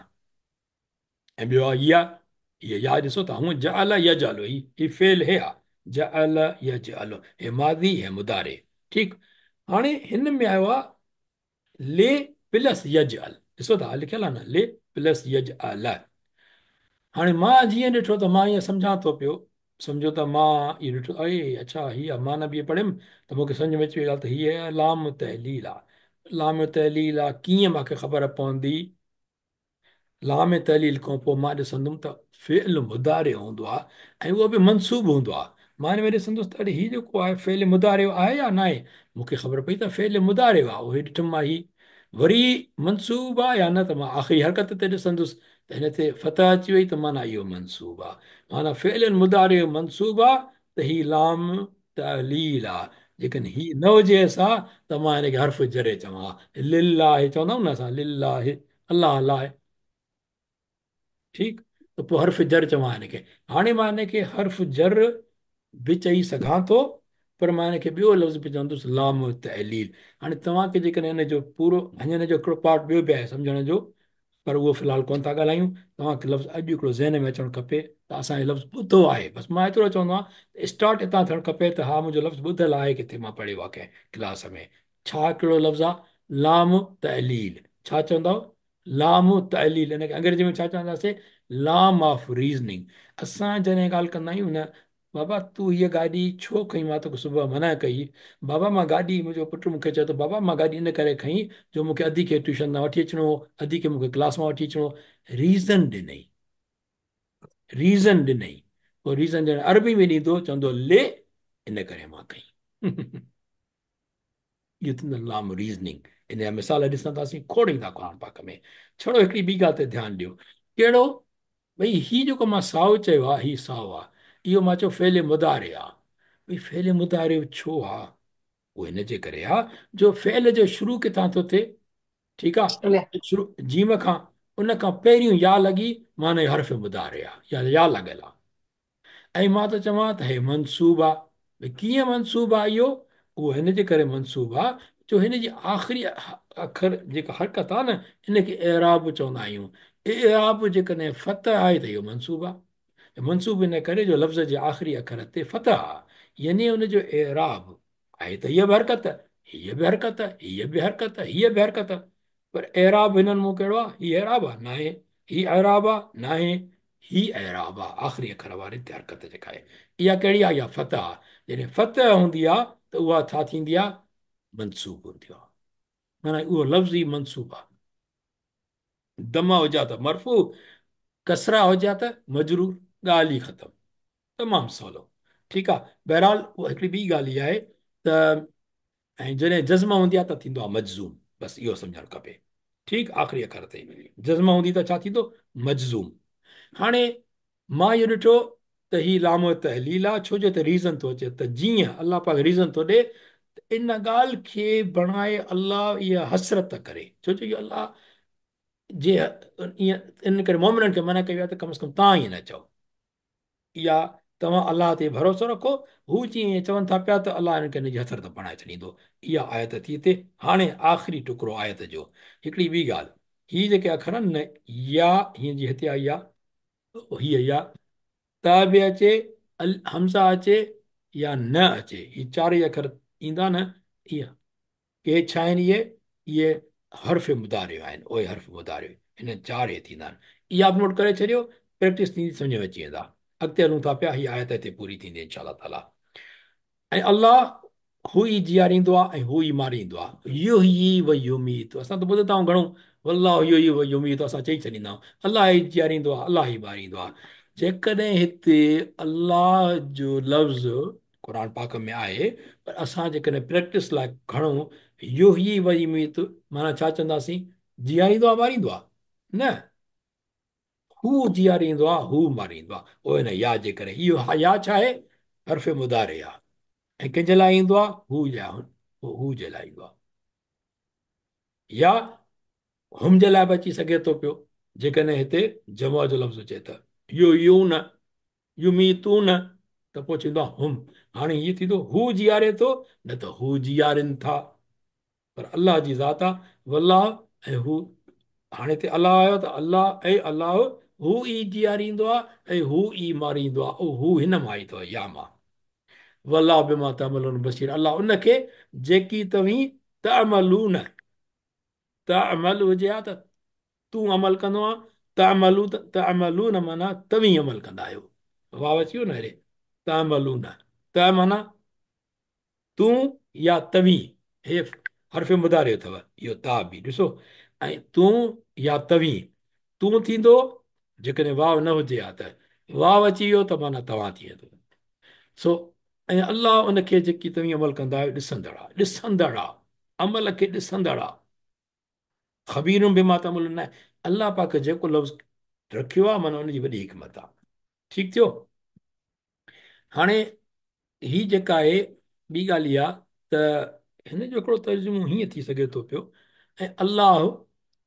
ऐं ॿियो आहे इहा यादि ॾिसो त हूअं जअल यज अल, ही फेल हे आहे जअल यज अल, हे मादी हे मुदारे। ठीकु, हाणे हिन में आयो आहे ले प्लस यज अल, ॾिसो था लिखियल आहे न, ले प्लस यज अल। हाणे मां जीअं ॾिठो त मां ईअं सम्झां थो पियो, सम्झो त मां इहो ॾिठो, अरे अच्छा हीअ मां न बि पढ़ियुमि त मूंखे सम्झ में अची वई ॻाल्हि त हीअ लाम तहलील आहे। लाम तहलील आहे कीअं मूंखे ख़बर पवंदी? लाम तहलील खां पोइ मां ॾिसंदुमि त फ़ेल मुदारे हूंदो आहे, ऐं उहो बि मनसूब हूंदो आहे। मां हिन में ॾिसंदुसि त अरे हीअ जेको आहे फ़ेल मुदारे आहे या न आहे, मूंखे ख़बर पई त फ़ेल मुदारे आहे, उहे ॾिठुमि मां ही वरी मनसूब आहे या न, त मां आख़िरी हरकत ते ॾिसंदुसि त हिन ते फतह अची वई त माना इहो मनसूब आहे। माना फ़ेल मुदारे जो मनसूब आहे त ही लाम तहलील आहे। जेकॾहिं ही न हुजे असां त मां हिनखे हर्फ़ जरे चवां, लिल्लाह चवंदा आहियूं न असां, लिल्लाह अलाह लाइ। ठीकु, त पोइ हर्फ़ जर चवां हिनखे। हाणे मां हिनखे हर्फ़ जर बि चई सघां थो, पर मां हिनखे ॿियो लफ़्ज़ बि चवंदुसि लाम तहलील। हाणे तव्हांखे जेकॾहिं हिन जो पूरो अञा हिन जो हिकिड़ो पार्ट ॿियो बि आहे सम्झण जो, पर उहो फ़िलहालु कोन था ॻाल्हायूं। तव्हांखे लफ़्ज़ अॼु हिकिड़ो ज़हन में अचणु खपे त असां हे लफ़्ज़ ॿुधो आहे, बसि मां एतिरो चवंदो आहियां स्टार्ट हितां थियणु खपे त हा मुंहिंजो लफ़्ज़ ॿुधल आहे किथे, मां पढ़ियो आहे कंहिं क्लास में। छा कहिड़ो लफ़्ज़ आहे? लाम तहलील। छा चवंदव? लाम तहलील। हिनखे अंग्रेजी में छा चवंदासीं? Law of reasoning. असां जॾहिं ॻाल्हि कंदा आहियूं न, बाबा तूं हीअ गाॾी छो खईं, मां तोखे सुबुह मना कई, बाबा मां गाॾी, मुंहिंजो पुटु मूंखे चए थो बाबा मां गाॾी इन करे खईं जो मूंखे अधी खे ट्यूशन मां वठी अचिणो हो, अधी खे मूंखे क्लास मां वठी अचिणो हो। रीज़न ॾिनई, रीज़न ॾिनई, पोइ रीज़न ॾियण अरबी में ॾींदो, चवंदो ले इन करे मां कई। इहो थींदो लाम रीज़निंग। इन जा मिसाल ॾिसंदासीं, खोड़ींदा क़ुर पाक में। छड़ो हिकिड़ी ॿी ॻाल्हि ते ध्यानु ॾियो, कहिड़ो? भई हीउ जेको मां साओ चयो आहे, हीउ साओ आहे, इहो मां चयो फ़ेल मुदारे आहे। भई फ़ेल मुदारे छो आहे? उहो हिन जे करे आहे जो फ़ेल जो शुरू किथां थो थिए। ठीकु आहे, शुरू जीम खां, उन खां पहिरियों या लॻी माना इहो हर्फ़ मुदारे आहे या लॻियल आहे। ऐं मां त चवां त हे मनसूब आहे। भई कीअं मनसूब आहे इहो? उहो हिन जे करे मनसूब आहे जो हिन जी आख़िरी अखर जेका हरकत आहे न, हिनखे एराब चवंदा आहियूं। एराब जेकॾहिं फतह आहे त इहो मनसूब आहे। मनसूब इन करे जो लफ़्ज़ जे आख़िरी अखर ते फतह आहे, यानी हुनजो एराब आहे त हीअ बि हरकत, हीअ बि हरकत, हीअ बि हरकत, हीअ बि हरकत। पर एराब हिननि मूं कहिड़ो आहे? हीअ एराब आहे? न आहे। हीअ एराब आहे? न आहे। ही एराब आहे, आख़िरी अखर वारी ते हरकत जेका आहे, इहा कहिड़ी आहे? इहा फतह आहे। जॾहिं फतह हूंदी आहे त उहा छा थींदी आहे? मनसूब हूंदी आहे। माना उहो लफ़्ज़ ई मनसूब आहे। दमा हुजा त मरफ़ू, कसरा हुजा त मजरूर, ॻाल्हि ई ख़तमु, तमामु सवलो। ठीकु आहे, बहरहाल उहा हिकिड़ी ॿी ॻाल्हि इहा आहे त, ऐं जॾहिं जज़्म हूंदी आहे त थींदो आहे मजज़ूम। बसि इहो सम्झणु खपे। ठीकु, आख़िरी अखर ते जज़्म हूंदी त छा थींदो? मजज़ूम। हाणे मां इहो ॾिठो त ही लाम तहलील आहे, छो जो त रीज़न थो अचे त जीअं अलाह पाक रीज़न थो ॾे त इन ॻाल्हि खे बणाए अलाह इहा हसरत करे, छो जो इहो अलाह जे ईअं इन करे मोमिननि खे मना कई आहे त कम से कम तव्हां ईअं न चओ। इहा तव्हां अलाह ते भरोसो रखो। हू जीअं चवनि था पिया त अलाह हिनखे हिनजी हथर त बणाए छॾींदो। इहा आयत थी हिते। हाणे आख़िरी टुकड़ो आयत जो, हिकिड़ी ॿी ॻाल्हि, हीअ जेके अखर आहिनि न, या हीअं जी हिते आई आहे, हीअ या त बि अचे, हमज़ा अचे या न अचे, ही चारई अखर ईंदा न, इहा के छा आहिनि? इहे हर्फ़ मुदारियो आहिनि, उहे हर्फ़ मुदारियो हिन चारि थींदा आहिनि। इहा बि नोट करे छॾियो, प्रैक्टिस थींदी, सम्झ में अची वेंदा। अॻिते हलूं था पिया, हीअ आयत हिते पूरी थींदी इनशा अलाह ताला। ऐं अलाह हू ई जीआरींदो आहे ऐं हू ई मारींदो आहे। इहो ई व युमीत, असां त ॿुधंदा आहियूं घणो, अलाह इहो ई व युमीत, असां चई छॾींदा आहियूं अलाह ई जीआरींदो आहे, अलाह ई मारींदो आहे। जेकॾहिं हिते अलाह जो लफ़्ज़ क़ुर पाक में आहे, पर असां जेकॾहिं प्रैक्टिस लाइ खणूं इहो ई व युमीत, माना छा चवंदासीं? जीआरींदो आहे, मारींदो आहे? न, हू जीआरींदो आहे, हू मारींदो आहे। उहो हिन या जे करे, इहो या छा आहे? हर्फ़ मुदारे आहे। ऐं कंहिंजे लाइ ईंदो आहे? हू जे लाइ ईंदो आहे। या हुम जे लाइ बि अची सघे थो पियो, जेकॾहिं हिते जमा जो लफ़्ज़ अचे त। यू न युमी तू न, त पोइ चवंदो आहे हुम। हाणे हीअं थींदो हू जीआरे थो, न त हू जीआरनि था। पर अलाह जी ज़ात आहे वल्लाह, ऐं हू हाणे हिते अलाह आयो त अलाह ऐं अलाह हू ई जीआरींदो आहे ऐं हू ई मारींदो आहे। हू हिन मां ई अथव, या मां। वल्लाह बिमा तअमलून बसीर, अलाह उनखे जेकी तव्हीं तअमलून, तअमल हुजे हा त तूं अमल कंदो आहे, तअमलून माना तव्हीं अमल कंदा आहियो। वाह अची वियो न हेॾे, तअमलून, त माना तूं या तव्हीं, हे हर्फ़ मुदारियो अथव, इहो ता बि ॾिसो। ऐं तूं या तव्हीं, तूं थींदो जेकॾहिं वाव न हुजे हा त, वाव अची वियो त माना तव्हां थी वेंदो। सो ऐं अलाह उनखे जेकी तव्हीं अमल कंदा आहियो ॾिसंदड़ आहे, ॾिसंदड़ आहे, अमल खे ॾिसंदड़ आहे। ख़बीरुनि बि मां तमल न आहे। अलाह पाक जेको लफ़्ज़ रखियो आहे, माना उनजी वॾी हिकमत आहे। ठीकु थियो। हाणे ही जेका आहे ॿी ॻाल्हि इहा, त हिन जो हिकिड़ो तर्जुमो हीअं थी सघे थो पियो, ऐं अलाह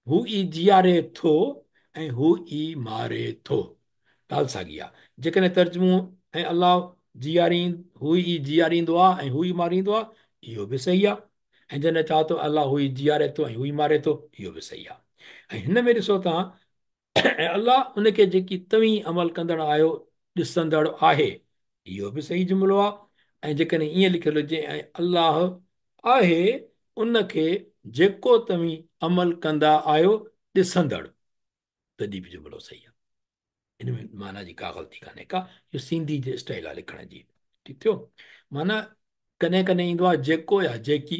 हू ई जीआरे थो ऐं हू ई मारे थो, ॻाल्हि साॻी आहे। जेकॾहिं तर्जुमो ऐं अलाह जीआरी, हू ई जीआरींदो आहे ऐं हू ई मारींदो आहे, इहो बि सही आहे। ऐं जॾहिं चवां थो अलाह हू ई जीआरे थो ऐं हू ई मारे थो, इहो बि सही आहे। ऐं हिन में ॾिसो तव्हां, ऐं अलाह उनखे जेकी तव्हीं अमल कंदड़ आहियो ॾिसंदड़ आहे, इहो बि सही जुमिलो आहे। ऐं जेकॾहिं ईअं लिखियलु हुजे, ऐं अलाह आहे उनखे जेको तव्हीं अमल कंदा आहियो ॾिसंदड़, तॾहिं बि जुमिलो सही आहे। हिन में माना जी का ग़लती कान्हे का, इहो सिंधी जे स्टाइल आहे लिखण जी। ठीकु थियो। माना कॾहिं कॾहिं ईंदो आहे जेको या जेकी,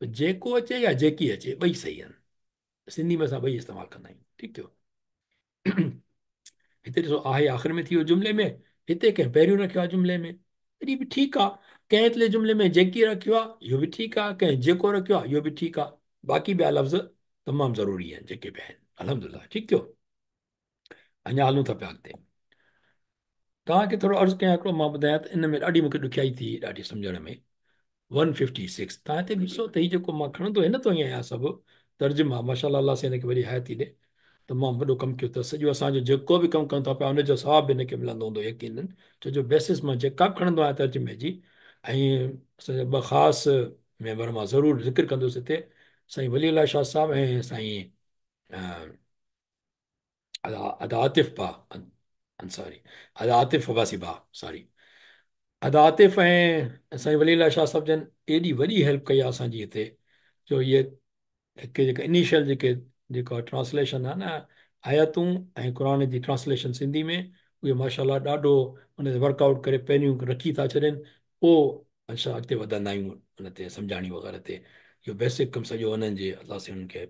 जेको अचे या जेकी अचे, ॿई सही आहिनि। सिंधी में असां ॿई इस्तेमालु कंदा आहियूं। ठीकु थियो। हिते ॾिसो आहे आख़िर में थी वियो जुमिले में, हिते कंहिं पहिरियों रखियो आहे जुमिले में, तॾहिं बि ठीकु आहे। कंहिं हिते जुमिले में जेकी रखियो आहे, इहो बि ठीकु आहे। कंहिं जेको रखियो आहे, इहो बि ठीकु आहे। बाक़ी ॿिया लफ़्ज़ तमामु ज़रूरी आहिनि जेके बि आहिनि। अल्हम्दुलिल्लाह। ठीकु थियो। अञा हलूं था पिया अॻिते। तव्हांखे थोरो अर्ज़ु कयां, हिकिड़ो मां ॿुधायां त इन में ॾाढी मूंखे ॾुखियाई थी ॾाढी सम्झण में। 156 तव्हां हिते ॾिसो त हीउ जेको मां खणंदो हिन तो ई आहियां सभु तर्जुमा, माशाल्लाह, अलाह सां हिनखे वरी हयाती ॾे। तमामु वॾो कमु कयो अथसि। सॼो असांजो जेको बि कमु कयूं था पिया, हुनजो सवाब बि हिनखे मिलंदो हूंदो यकीनन, छो जो बेसिस मां जेका बि खणंदो आहियां तर्जुमे जी। ऐं असांजा ॿ ख़ासि मेंबर मां ज़रूरु ज़िक्र कंदुसि हिते, साईं वली अला शाह साहिबु ऐं साईं अदा आतिफ़ भा अंसारी, अदा आतिफ़ अब्बासी भा, सॉरी, अदा आतिफ़ ऐं साईं वली अला शाह साहिब जन एॾी वॾी हेल्प कई आहे असांजी हिते, जो इहे हिकु जेका इनिशियल जेको आहे ट्रांसलेशन आहे न, आयतूं ऐं क़ुर जी ट्रांसलेशन सिंधी में, उहे माशाल्लाह ॾाढो उन ते वर्कआउट करे पहिरियों रखी था छॾनि, पोइ असां अॻिते वधंदा आहियूं उन ते सम्झाणी वग़ैरह ते। इहो बेसिक कमु सॼो उन्हनि जे, अलाह साईं उन्हनि खे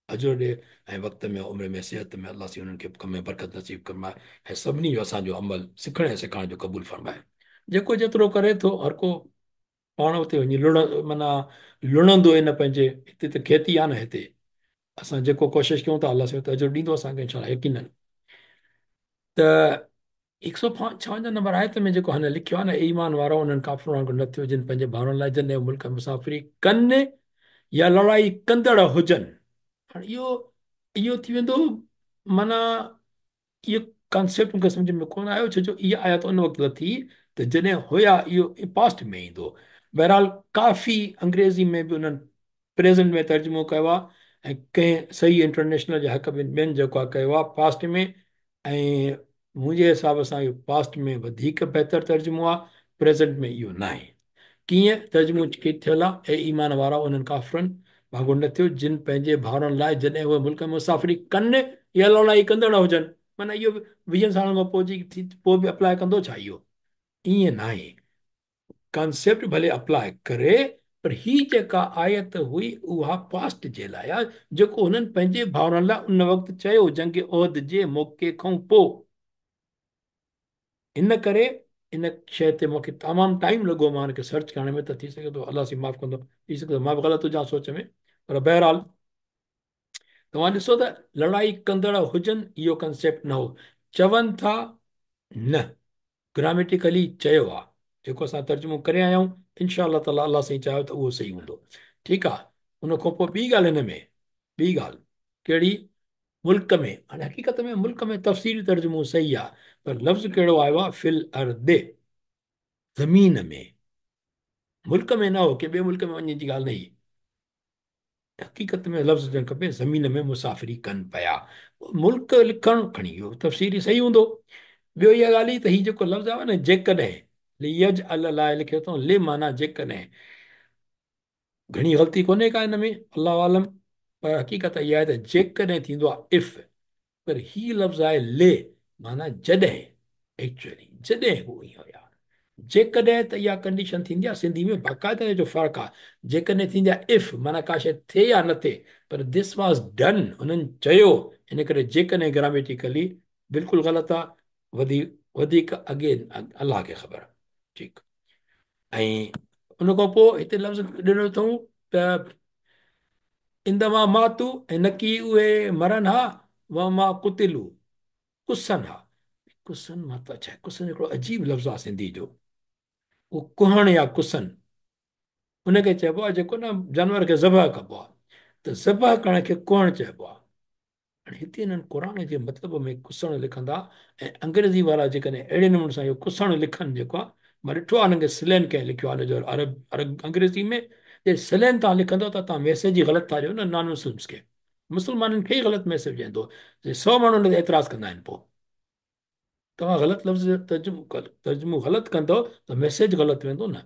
अजुर ॾे, ऐं वक़्त में उमिरि में सिहत में अलाह साईं उन्हनि खे कम में बरकत नसीब फरमाए, ऐं सभिनी जो असांजो अमल सिखण ऐं सिखाइण जो क़बूल फरमाए। जेको जेतिरो करे थो हर को पाण उते वञी माना लुणंदो इन पंहिंजे, हिते त खेती आहे न हिते, असां जेको कोशिशि कयूं था अलाह साईं त अजुर ॾींदो असांखे इनशाला यकीनन। त 156 नंबर आयत में जेको हिन लिखियो आहे न, ईमान वारो उन्हनि काफ़िरनि वांगुरु न थियो जिन पंहिंजे भाउरनि लाइ जन मुल्क मुसाफ़िरी कनि या लड़ाई कंदड़ हुजनि। हाणे इहो थी वेंदो, माना इहो कॉन्सेप्ट मूंखे सम्झ में कोन आयो, छो जो इहा आयत उन वक़्तु लथी त जॾहिं हुया इहो पास्ट में ईंदो। बहरहाल काफ़ी अंग्रेज़ी में बि उन्हनि प्रेज़ेंट में तर्जुमो कयो आहे, ऐं कंहिं सही इंटरनेशनल जे हक़ में ॿियनि जेको आहे कयो आहे पास्ट में। ऐं मुंहिंजे हिसाब सां इहो पास्ट में वधीक बहितर तर्जुमो आहे, प्रेज़ेंट में इहो न आहे। कीअं तर्जुमो थियल आहे, ए ईमान वारा उन्हनि काफ़िरनि वांगुरु न थियो जिन पंहिंजे भाउरनि लाइ जॾहिं उहे मुल्क में मुसाफ़िरी कनि या लड़ाई कंदड़ हुजनि। माना इहो 20 सालनि खां पोइ पोइ बि अप्लाई कंदो छा इहो? ईअं न आहे। कॉन्सेप्ट भले अप्लाई करे, पर ही जेका आयत हुई उहा पास्ट जे लाइ आहे, जेको हुननि पंहिंजे भाउरनि लाइ उन वक़्तु चयो जंग उहद जे मौक़े खां पोइ। इन करे इन शइ ते मूंखे तमामु टाइम लॻो मां हिनखे सर्च करण में, त थी सघे थो अलाह सी माफ़ कंदो, थी सघे थो मां बि ग़लति हुजां सोच में। पर बहरहाल तव्हां ॾिसो त लड़ाई कंदड़ हुजनि इहो कंसेप्ट न हो। चवनि था न, ग्रामेटिकली चयो आहे, जेको असां तर्जुमो करे आया आहियूं। इनशा ताला अलाह साईं चाहियो त उहो सही हूंदो। ठीकु आहे। उन खां पोइ ॿी ॻाल्हि हिन में, ॿी ॻाल्हि कहिड़ी? मुल्क में। हाणे हक़ीक़त में मुल्क में तफ़सीली तर्जुमो सही आहे, पर लफ़्ज़ कहिड़ो आयो आहे? फिल अर्दे, ज़मीन में। मुल्क में न हो कि ॿिए मुल्क में वञण जी ॻाल्हि न हुई। हक़ीक़त में लफ़्ज़ हुजणु खपे ज़मीन में मुसाफ़िरी कनि पिया। मुल्क लिखणु खणी वियो तफ़सीरी सही हूंदो। ॿियो इहा ॻाल्हि ई त हीउ जेको लफ़्ज़ आहे न, जेकॾहिं लियज अल लाइ लिखियो अथऊं, ले माना जेकॾहिं। घणी ग़लती कोन्हे का हिन में, अलाह आलम। पर हक़ीक़त इहा आहे त जेकॾहिं थींदो आहे इफ़, पर ही लफ़्ज़ आहे ले माना जॾहिं। एक्चुअली जॾहिं हू ईअं हुया, जेकॾहिं त इहा कंडीशन थींदी आहे। सिंधी में बाक़ाइदा जो फ़र्क़ु आहे। जेकॾहिं थींदी आहे इफ़ माना का शइ थिए या न थिए, पर दिस वॉज़ डन, हुननि चयो। इन करे जेकॾहिं ग्रामेटिकली बिल्कुलु ग़लति आहे। वधीक अॻे अलाह खे ख़बर। ठीकु। ऐं उन खां पोइ हिते लफ़्ज़ ॾिनो अथऊं त इंदमा मातू, ऐं न की उहे मरनि हा, व मां कुतिलू, कुसनि हा। कुसनि मां त छा आहे? कुसनि हिकिड़ो अजीब लफ़्ज़ आहे सिंधी जो। उहो कुहण या कुसनि, उनखे चइबो आहे जेको न जानवर खे ज़बह कबो आहे, त ज़बह करण खे कुहण चइबो आहे। हाणे हिते हिननि क़ुर जे मतिलब में कुसण लिखंदा, ऐं अंग्रेज़ी वारा जेकॾहिं अहिड़े नमूने सां इहो कुसण लिखनि, जेको आहे मां ॾिठो आहे हुनखे स्लैन कंहिं लिखियो आहे हुनजो अरब अंग्रेज़ी में। जे स्लैन तव्हां लिखंदो त तव्हां मैसेज ई ग़लति था ॾियो न नॉन मुस्लिम्स खे। मुस्लमाननि खे ई ग़लति मैसेज वेंदो। 100 माण्हू हुन ते एतिराज़ कंदा आहिनि। पोइ तव्हां ग़लति लफ़्ज़ तर्जुमो ग़लति कंदो त मैसेज ग़लति वेंदो न।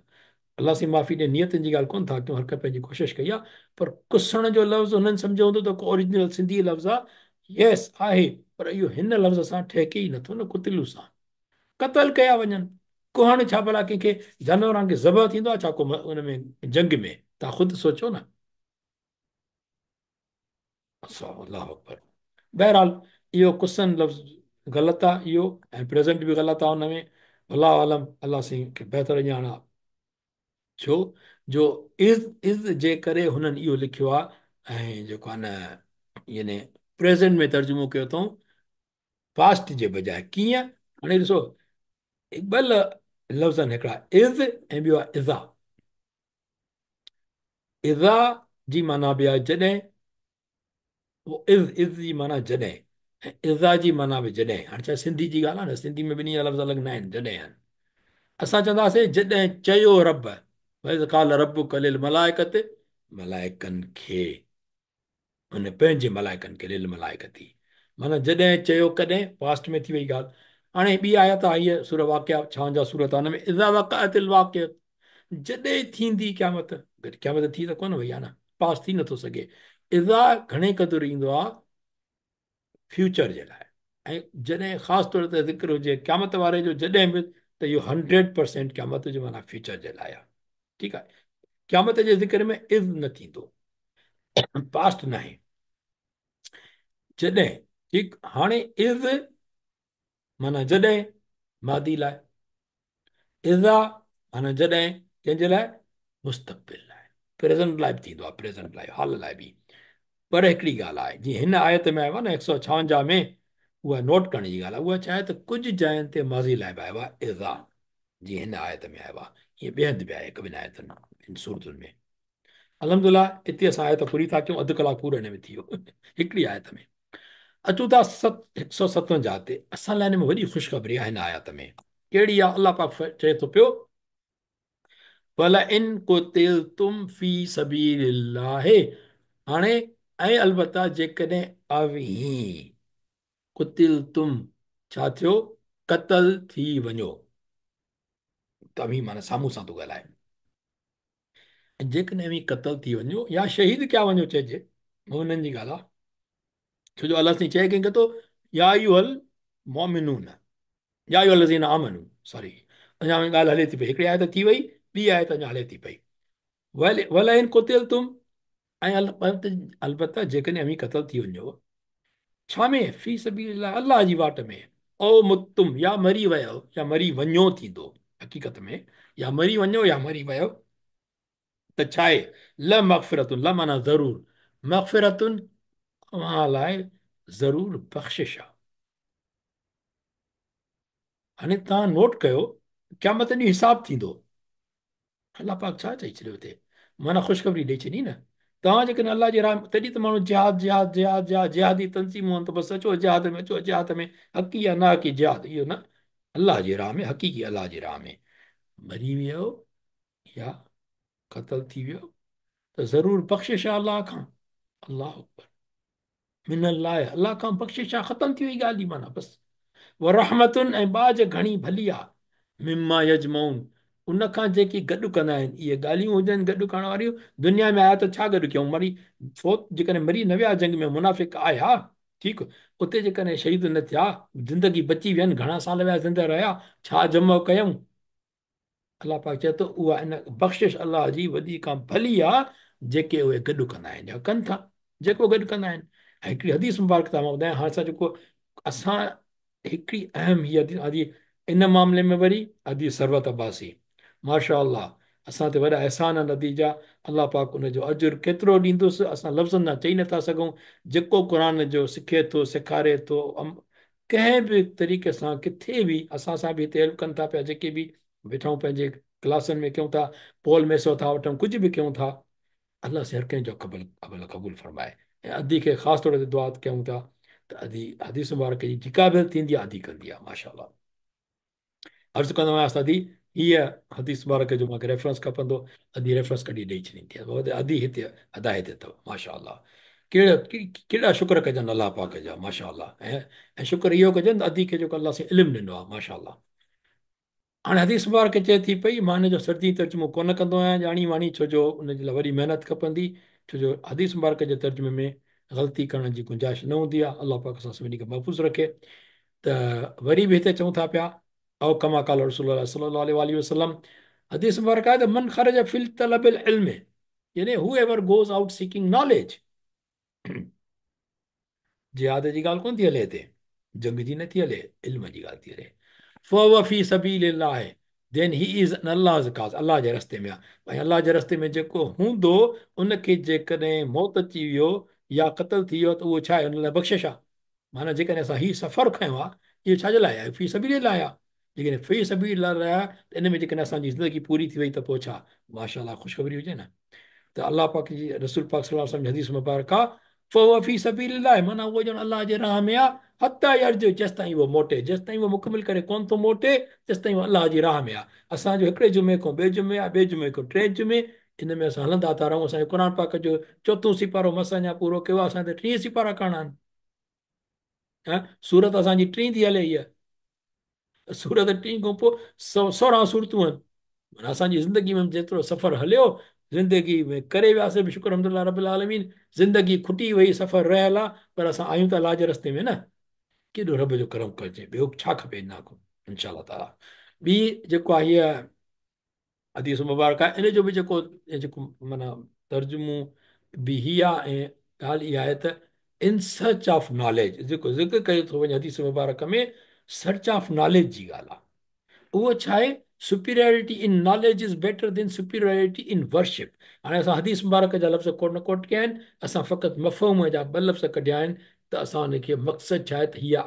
अलाह सी माफ़ी ॾे, नियतनि जी ॻाल्हि कोन था कयूं, हर कंहिं पंहिंजी कोशिशि कई आहे। पर कुसण जो लफ़्ज़ हुननि सम्झो हूंदो त ओरिजिनल सिंधी लफ़्ज़ आहे। यस आहे, पर इहो हिन लफ़्ज़ सां ठेके ई नथो न, कुतिलू सां। क़तल कया वञनि। कुहण छा भला कंहिंखे जानवरनि खे ज़बह थींदो आहे छा को उन में जंग में? तव्हां ख़ुदि सोचो न। अल्लाह अकबर। बहरहाल इहो कुसन लफ़्ज़ ग़लति आहे इहो, ऐं प्रेज़ेंट बि ग़लति आहे हुन में। अलाह आलम, अलाह साईं खे बहितर ॼाण आहे। छो जो इज़ जे करे हुननि इहो लिखियो आहे, ऐं जेको आहे न यानी प्रेज़ेंट में तर्जुमो कयो अथऊं पास्ट जे बजाए। कीअं? हाणे ॾिसो, ॿ लफ़्ज़ आहिनि, हिकिड़ा इज़ ऐं ॿियो आहे इज़ा। इज़ा जी माना बि आहे जॾहिं, इज़ जी माना जॾहिं, ऐं इज़ा जी माना बि जॾहिं। हाणे छा सिंधी जी ॻाल्हि आहे न, सिंधी में ॿिन्ही जा लफ़्ज़ अलॻि न आहिनि, जॾहिं आहिनि। असां चवंदासीं जॾहिं चयो रब, भई काल रब कलिल मलाइकत, मलाइकनि खे, हुन पंहिंजे मलाइकनि खे, लिल मलाइकती, माना जॾहिं चयो कॾहिं, पास्ट में थी वई ॻाल्हि। हाणे ॿी आयत आहे हीअ सूरह वाक़िया 56 सूरत आहे, हुन में इज़ा वक़अतिल वाक़िअ, जॾहिं थींदी क़यामत। क़यामत थी त कोन वई आहे न, पास थी नथो सघे। इज़ा घणे क़दुरु ईंदो आहे फ्यूचर जे लाइ, ऐं जॾहिं ख़ासि तौर ते ज़िक्र हुजे क़यामत वारे जो जॾहिं बि, त इहो 100% क़यामत जो माना फ्यूचर जे लाइ आहे। ठीकु आहे। क़यामत जे ज़िक्र में इज़ न थींदो, पास्ट न आहे। जॾहिं, ठीकु। हाणे इज़ माना जॾहिं, मादी लाइ। इज़ा माना जॾहिं कंहिंजे लाइ? मुस्तक़बिल लाइ, प्रेज़ेंट लाइ बि थींदो आहे, प्रेज़ेंट लाइ, हाल लाइ बि। पर हिकिड़ी ॻाल्हि आहे, जीअं हिन आयत में आयो आहे न 156 में, उहा नोट करण जी ॻाल्हि आहे। उहा छा आहे त कुझु जायुनि ते माज़ी लाइ बि आयो आहे इज़ा, जीअं हिन आयत में आयो आहे। ईअं ॿिए हंधि बि आहे, हिकु ॿिनि आयतुनि हिन सूरतुनि में। अल्हम्दुलिल्लाह हिते असां आयत पूरी था कयूं, अधु कलाकु पूरो हिन में थी वियो हिकिड़ी आयत में। अचूं था 157 ते। असां लाइ हिन में वॾी ख़ुशख़बरी आहे हिन आयत में। कहिड़ी आहे? अलाह पाक चए थो पियो, भला इन कुतिलतुम फी सबीलिल्लाह। हाणे ऐं अलबत्ता जेकॾहिं अवी कुतिलतुम छा थियो? क़तल थी वञो। त अवी माना साम्हूं सां थो ॻाल्हाए। ऐं जेकॾहिं अवी क़तल थी वञो या शहीद कया वञो चइजे, मोमिननि जी ॻाल्हि आहे। छो जो अलाह साईं चए कंहिंखे थो, या अयूहल मोमिनून, या अयूहल लज़ीना आमनू, सॉरी, अञा ॻाल्हि हले थी पई। हिकिड़ी आयत थी वई, ॿी आयत अञा हले थी पई। वल इन कुतिल तुम, ऐं अलबत्ता जेकॾहिं अवी क़तल थी वञो, छा में? फी सबीलिल्लाह, अलाह जी वाट में। ओ मुतुम, या मरी वियो या मरी वञो थींदो हक़ीक़त में, या मरी वञो या मरी वियो, त छा आहे? ल मग़फ़िरतुन, ल माना ज़रूर, मग़फ़िरतुन तव्हां लाइ ज़रूर बख़्शिश आहे। हाणे तव्हां नोट कयो, क़यामत ॾींहुं हिसाब थींदो। अलाह पाक छा चई छॾियो हिते? माना ख़ुशख़बरी ॾेई छॾी न। तव्हां जेकॾहिं अलाह जे राह, तॾहिं त माण्हू जिहाद जिहाद जिहाद जिहाद जिहादी तनज़ीमूं आहिनि, त बसि अचो जिहाद में, अचो जिहाद में, हक़ी या न हक़ी जिहाद, इहो न। अलाह जे राह में, हक़ीक़ी अलाह जे राह में मरी वियो या क़तल थी वियो, त ज़रूरु बख़्शिश आहे अलाह खां। अलाह अकबर, मिन अलाह, अलाह खां बख़्शिश आहे, ख़तमु थी वई ॻाल्हि ई, माना बसि। व रहमतुन, ऐं बाज घणी भली आहे। मिमा यजमऊन, उन खां जेकी गॾु कंदा आहिनि। इहे ॻाल्हियूं हुजनि गॾु करण वारियूं, दुनिया में आया त छा गॾु कयूं? मरी फोत जेकॾहिं मरी न विया जंग में, मुनाफ़िक आया, ठीकु, उते जेकॾहिं शहीद न थिया, ज़िंदगी बची वियनि, घणा साल विया ज़िंदा रहिया, छा जम कयूं? अलाह पाक चए थो, उहा इन बख़्शिश अलाह जी वॾी खां भली आहे, जेके उहे गॾु कंदा आहिनि या कनि था, जेको गॾु कंदा आहिनि। ऐं हिकिड़ी हदीस मुबारक था मां ॿुधायां। हाणे असां जेको असां हिकिड़ी अहम हीअ हदीस इन मामले में वरी हदीस सरवत अब्बासी, माशा अल्लाह, असां ते वॾा अहसान आहिनि हदीस जा। अलाह पाक उनजो अजुर केतिरो ॾींदुसि, असां लफ़्ज़नि सां चई नथा सघूं। जेको क़ुर जो सिखे थो, सेखारे थो, कंहिं बि तरीक़े सां किथे बि असां सां बि हिते हेल्प कनि था पिया, जेके बि वेठा आहियूं पंहिंजे क्लासनि में कयूं था, पोल मैसो था वठूं, कुझु बि कयूं था, अलाह से हर कंहिंजो क़बूल फरमाए। ऐं अदी खे ख़ासि तौर ते दुआ कयूं था त अदी हदीस मुबारक जी जेका बि थींदी आहे, अदी कंदी आहे, माशा अल्लाह। अर्ज़ु कंदो आहियां, अदी हीअ हदीस मुबारक जो मूंखे रेफरेंस खपंदो, अदी रेफरेंस कढी ॾेई छॾींदी आहे। अदी हिते अदा हिते अथव, माशा अल्लाह। कहिड़ा शुक्र कजनि अलाह पाक जा, माशा अल्लाह। ऐं शुक्र इहो कजनि त अदी खे जेको अलाह से इल्मु ॾिनो आहे, माशा अल्लाह। हाणे हदीस मुबारक चए थी पई, मां हिन जो सर्दी तर्जुमो कोन कंदो आहियां, ॼाणी वाणी, छो जो उनजे लाइ वरी महिनत खपंदी, छो जो हदीस मुबारक जे तर्जुमे में ग़लती करण जी गुंजाइश न हूंदी आहे। अलाह पाक असां सभिनी खे महफ़ूज़ रखे। त वरी बि हिते चऊं था पिया, औ कमा काल रसूलुल्लाह सल्लल्लाहु अलैहि वसल्लम, हदीस मुबारक आहे त मन ख़रज फिल तलबिल इल्म, यानी हू ever goes out seeking knowledge. जिहाद जी ॻाल्हि कोन थी हले हिते, जंग जी नथी हले, इल्म जी ॻाल्हि थी हले। फ़हुव फ़ी सबीलिल्लाह, देन ही इज़ एन अल्लाहज़ काज़, अल्लाह जे रस्ते में आहे। ऐं अल्लाह जे रस्ते में जेको हूंदो, उनखे जेकॾहिं मौत अची वियो या क़तल थी वियो, त उहो छा आहे? हुन लाइ बख़्शिश आहे। माना जेकॾहिं असां हीउ सफ़र खयों आहे, इहो छाजे लाइ आहे? फ़ी सबीलिल्लाह आहे। जेकॾहिं फ़ी सबीलिल्लाह आहे, त इन में जेकॾहिं असांजी ज़िंदगी पूरी थी वई, त पोइ छा? माशा अल्लाह, ख़ुशख़बरी हुजे न। त अलाह पाक जी रसूल पाक सल्लल्लाहु अलैहि वसल्लम जी हदीस मुबारक आहे, फ़हुव फ़ी सबीलिल्लाह, माना उहो ॼण अलाह जे राह में आहे, हता यर्जिउ, जेसिताईं उहो मोटे, जेसिताईं उहो मुकमिल करे कोन थो मोटे, तेसिताईं उहो अलाह जी राह में आहे। असांजो हिकिड़े जुमे खां ॿिए जुमे आहे, ॿिए जुमे खां टे जुमे, इन में असां हलंदा था रहूं। असांजो क़ुर पाक जो चोथों सिपारो मस अञा पूरो कयो आहे, असां त 30 सिपारा करणा आहिनि। सूरत असांजी 3 थी हले, हीअ सूरत 3 खां पोइ 16 सूरतूं आहिनि। माना असांजी ज़िंदगी में जेतिरो सफ़र हलियो, ज़िंदगी में करे वियासीं बि, शुक्र अल्हम्दुलिल्लाह रब्बिल आलमीन। ज़िंदगी खुटी वई, सफ़र रहियल आहे, पर असां आहियूं त अलाह जे रस्ते में न। केॾो रब जो करम कजे, ॿियो छा खपे हिन खां, इंशा अल्लाह ताला। ॿी जेको आहे हीअ हदीस मुबारक आहे, इन जो बि जेको माना तर्जुमो बि ही आहे। ऐं ॻाल्हि इहा आहे त इन सर्च ऑफ नॉलेज, जेको ज़िक्र कयो थो वञे हदीस मुबारक में, सर्च ऑफ नॉलेज जी ॻाल्हि आहे। उहो छा आहे? Superiority in knowledge is better than superiority in worship. हाणे असां हदीस मुबारक जा लफ़्ज़ कोट न कोट कया आहिनि, असां फ़क़ति मफ़हूम जा 2 लफ़्ज़ कढिया आहिनि, त असां हुनखे मक़सदु छा आहे त हीअ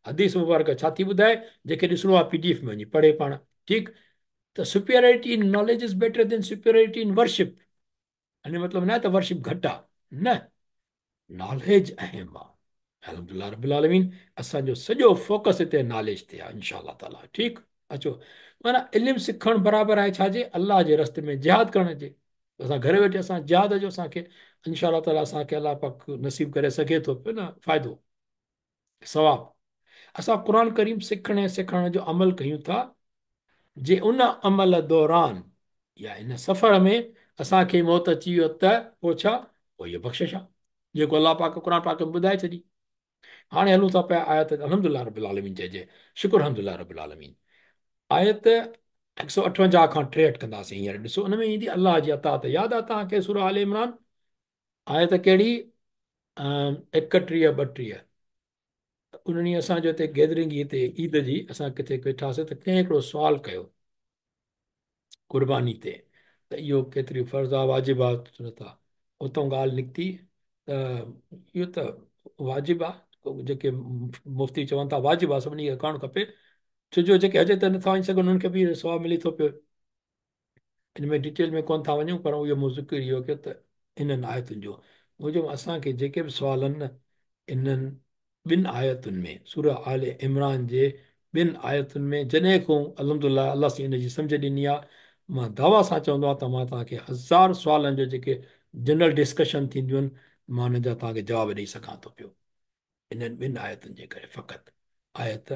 हदीस मुबारक छा थी ॿुधाए, जेके ॾिसणो आहे PDF में वञी पढ़े पाण, ठीकु। त superiority in knowledge is better than superiority in worship. हिन मतिलबु न आहे त वर्शिप घटि आहे, न, नॉलेज अहम आहे। अल्हम्दुलिल्लाह रब्बिल आलमीन। असांजो सॼो फोकस हिते नॉलेज ते आहे इंशा अल्लाह ताला। ठीकु। अचो, माना इल्मु सिखणु बराबरि आहे छाजे, अलाह जे रस्ते में जिहाद करण जे। असां घरु वेठे असां जिहाद जो असांखे इंशा अल्लाह ताला असांखे अलाह पाक नसीब करे सघे थो पियो न फ़ाइदो सवाबु। असां क़ुर करीम सिखण ऐं सिखाइण जो अमल कयूं था, जे उन अमल दौरान या इन सफ़र में असांखे मौत अची वियो त पोइ छा, पोइ इहो बख़्शिश आहे जेको अलाह पाक क़ुर पाक में ॿुधाए छॾी। हाणे हलूं था पिया आयत अल्हम्दुलिल्लाह रब्बिल आलमीन चइजे, शुक्र अल्हम्दुलिल्लाह रब्बिल आलमीन। आयत 158 खां 63 कंदासीं हींअर। ॾिसो उन में ईंदी अलाह जी अतात। यादि आहे तव्हांखे सूरह आल इमरान आयत कहिड़ी, 31 32। उन ॾींहुं असांजो हिते गैदरिंग हिते ईद जी, असां किथे वेठासीं त कंहिं हिकिड़ो सुवालु कयो क़ुर्बानी ते, त इहो केतिरी फ़र्ज़ आहे वाजिबु आहे नथा। उतां ॻाल्हि निकिती त इहो त वाजिबु आहे, जेके मुफ़्ती चवनि था वाजिबु आहे सभिनी खे करणु खपे, छो जो जेके हज ते नथा वञी सघनि उन्हनि खे बि सवाबु मिली थो पियो। इन में डिटेल में कोन था वञूं, पर इहो मूं ज़िक्र इहो कयो त इन्हनि आयतुनि जो मुंहिंजो असांखे जेके बि सुवाल आहिनि न, इन्हनि ॿिनि आयतुनि में सूरह आल इमरान जे ॿिनि आयतुनि में जॾहिं खां अल्हम्दुलिल्लाह अलाह सां इन जी सम्झ ॾिनी आहे, मां दावा सां चवंदो आहियां त मां तव्हांखे 1000 सुवालनि जो जेके जनरल डिस्कशन थींदियूं आहिनि, मां हुननि जा तव्हांखे जवाब ॾेई सघां थो पियो इन्हनि ॿिनि आयतुनि जे करे फ़क़ति। आयत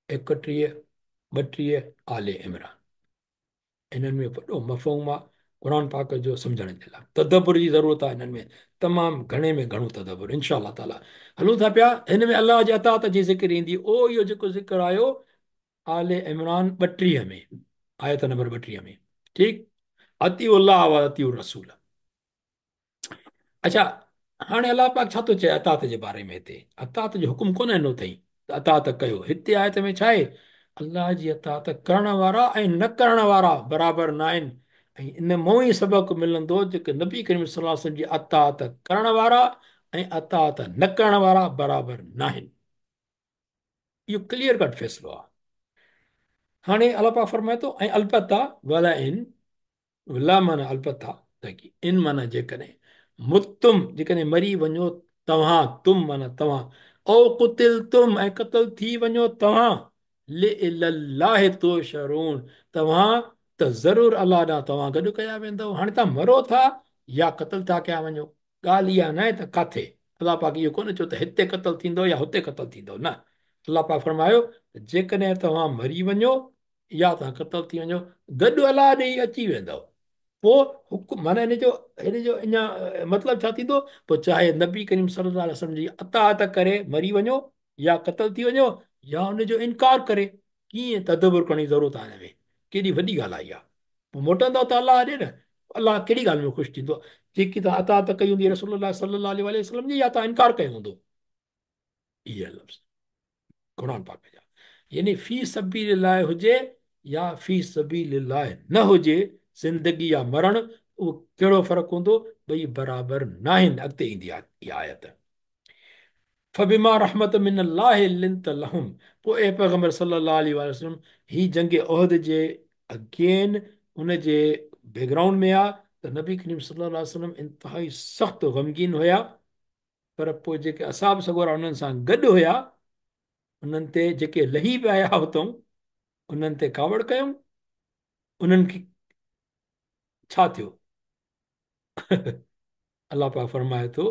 31 32 आले इमरान, इन्हनि में वॾो मफ़हूम आहे क़ुर पाक जो सम्झण जे लाइ। तदबुर जी ज़रूरत आहे इन्हनि में, तमामु घणे में घणो तदबुर इंशा अल्लाह ताला। हलूं था पिया, हिन में अलाह जे अतात जी ज़िक्र ईंदी। ओ इहो जेको ज़िक्र आयो आले इमरान 32 में, आयत नंबर 32 में। ठीकु। अती उल्लाह व अती रसूल। अच्छा, हाणे अलाह पाक छा थो चए अतात जे बारे में। हिते अतात जो हुकुम कोन ॾिनो अथई त अतात कयो। हिते आयत में छा आहे, अलाह जी अतात करण वारा ऐं न करण वारा बराबरि न आहिनि। ऐं इन मां ई सबक़ु मिलंदो जेके नबी करीम सल्लल्लाहु अलैहि वसल्लम जी अतात करण वारा ऐं अतात न करण वारा बराबरि न आहिनि। इहो क्लियर कट फ़ैसिलो आहे। हाणे अलाह पाक फरमाए थो ऐं अलबत्ता वला इन ला माना अलबत्ता ताकि इन माना जेकॾहिं मुतुम जेकॾहिं मरी वञो तव्हां, तुम माना तव्हां, ओ कुतिल तुम ऐं क़तल थी वञो तव्हां, लिल्लाहि तुशरून तव्हां त ज़रूरु अलाह ॾांहुं तव्हां गॾु कया वेंदव। हाणे तव्हां मरो था या क़तल था कया वञो, ॻाल्हि इहा न आहे त किथे। अलाह पाक इहो कोन चयो त हिते क़तल थींदो या हुते क़तल थींदो, न। अलाह पाक फरमायो जेकॾहिं तव्हां मरी वञो या तव्हां क़तल थी वञो, गॾु अलाह ॾेई अची वेंदव। पोइ हुकुम माना हिन जो अञा मतिलबु छा थींदो, पोइ चाहे नबी करीम सल्लल्लाहु अलैहि वसल्लम जी अतात करे मरी वञो या क़तल थी वञो या हुनजो इनकार करे, कीअं तदबुर करण जी ज़रूरत आहे। हिन में केॾी वॾी ॻाल्हि आई आहे। पोइ मोटंदव त अलाह ॾे न, अलाह कहिड़ी ॻाल्हि में ख़ुशि थींदो, जेकी तव्हां अतात कई हूंदी रसूलुल्लाह सल्लल्लाहु अलैहि वसल्लम जी, या तव्हां इनकार कयो हूंदो। इहे लफ़्ज़ क़ुर पाक जा, यानी फी सबीलिल्लाह हुजे या फी सबीलिल्लाह न हुजे, ज़िंदगी या मरण, उहो कहिड़ो फ़र्क़ु हूंदो, ॿई बराबरि न आहिनि। अॻिते ईंदी आहे इहा आयत, फबिमा रहमत मिनल्लाह लिंत लहुम। पोइ ए पैगम्बर सल्लल्लाहु अलैहि वसल्लम, ही जंग उहद जे अगेन उन जे बैकग्राउंड में आहे त नबी करीम सल्लल्लाहु अलैहि वसल्लम इंतिहाई सख़्तु ग़मगीन हुया, पर पोइ जेके असाब सगोरा उन्हनि सां गॾु हुया, उन्हनि ते जेके लही पिया आया हुतऊं, उन्हनि ते कावड़ कयूं। उन्हनि खे छा थियो? अलाह पाक फरमाए थो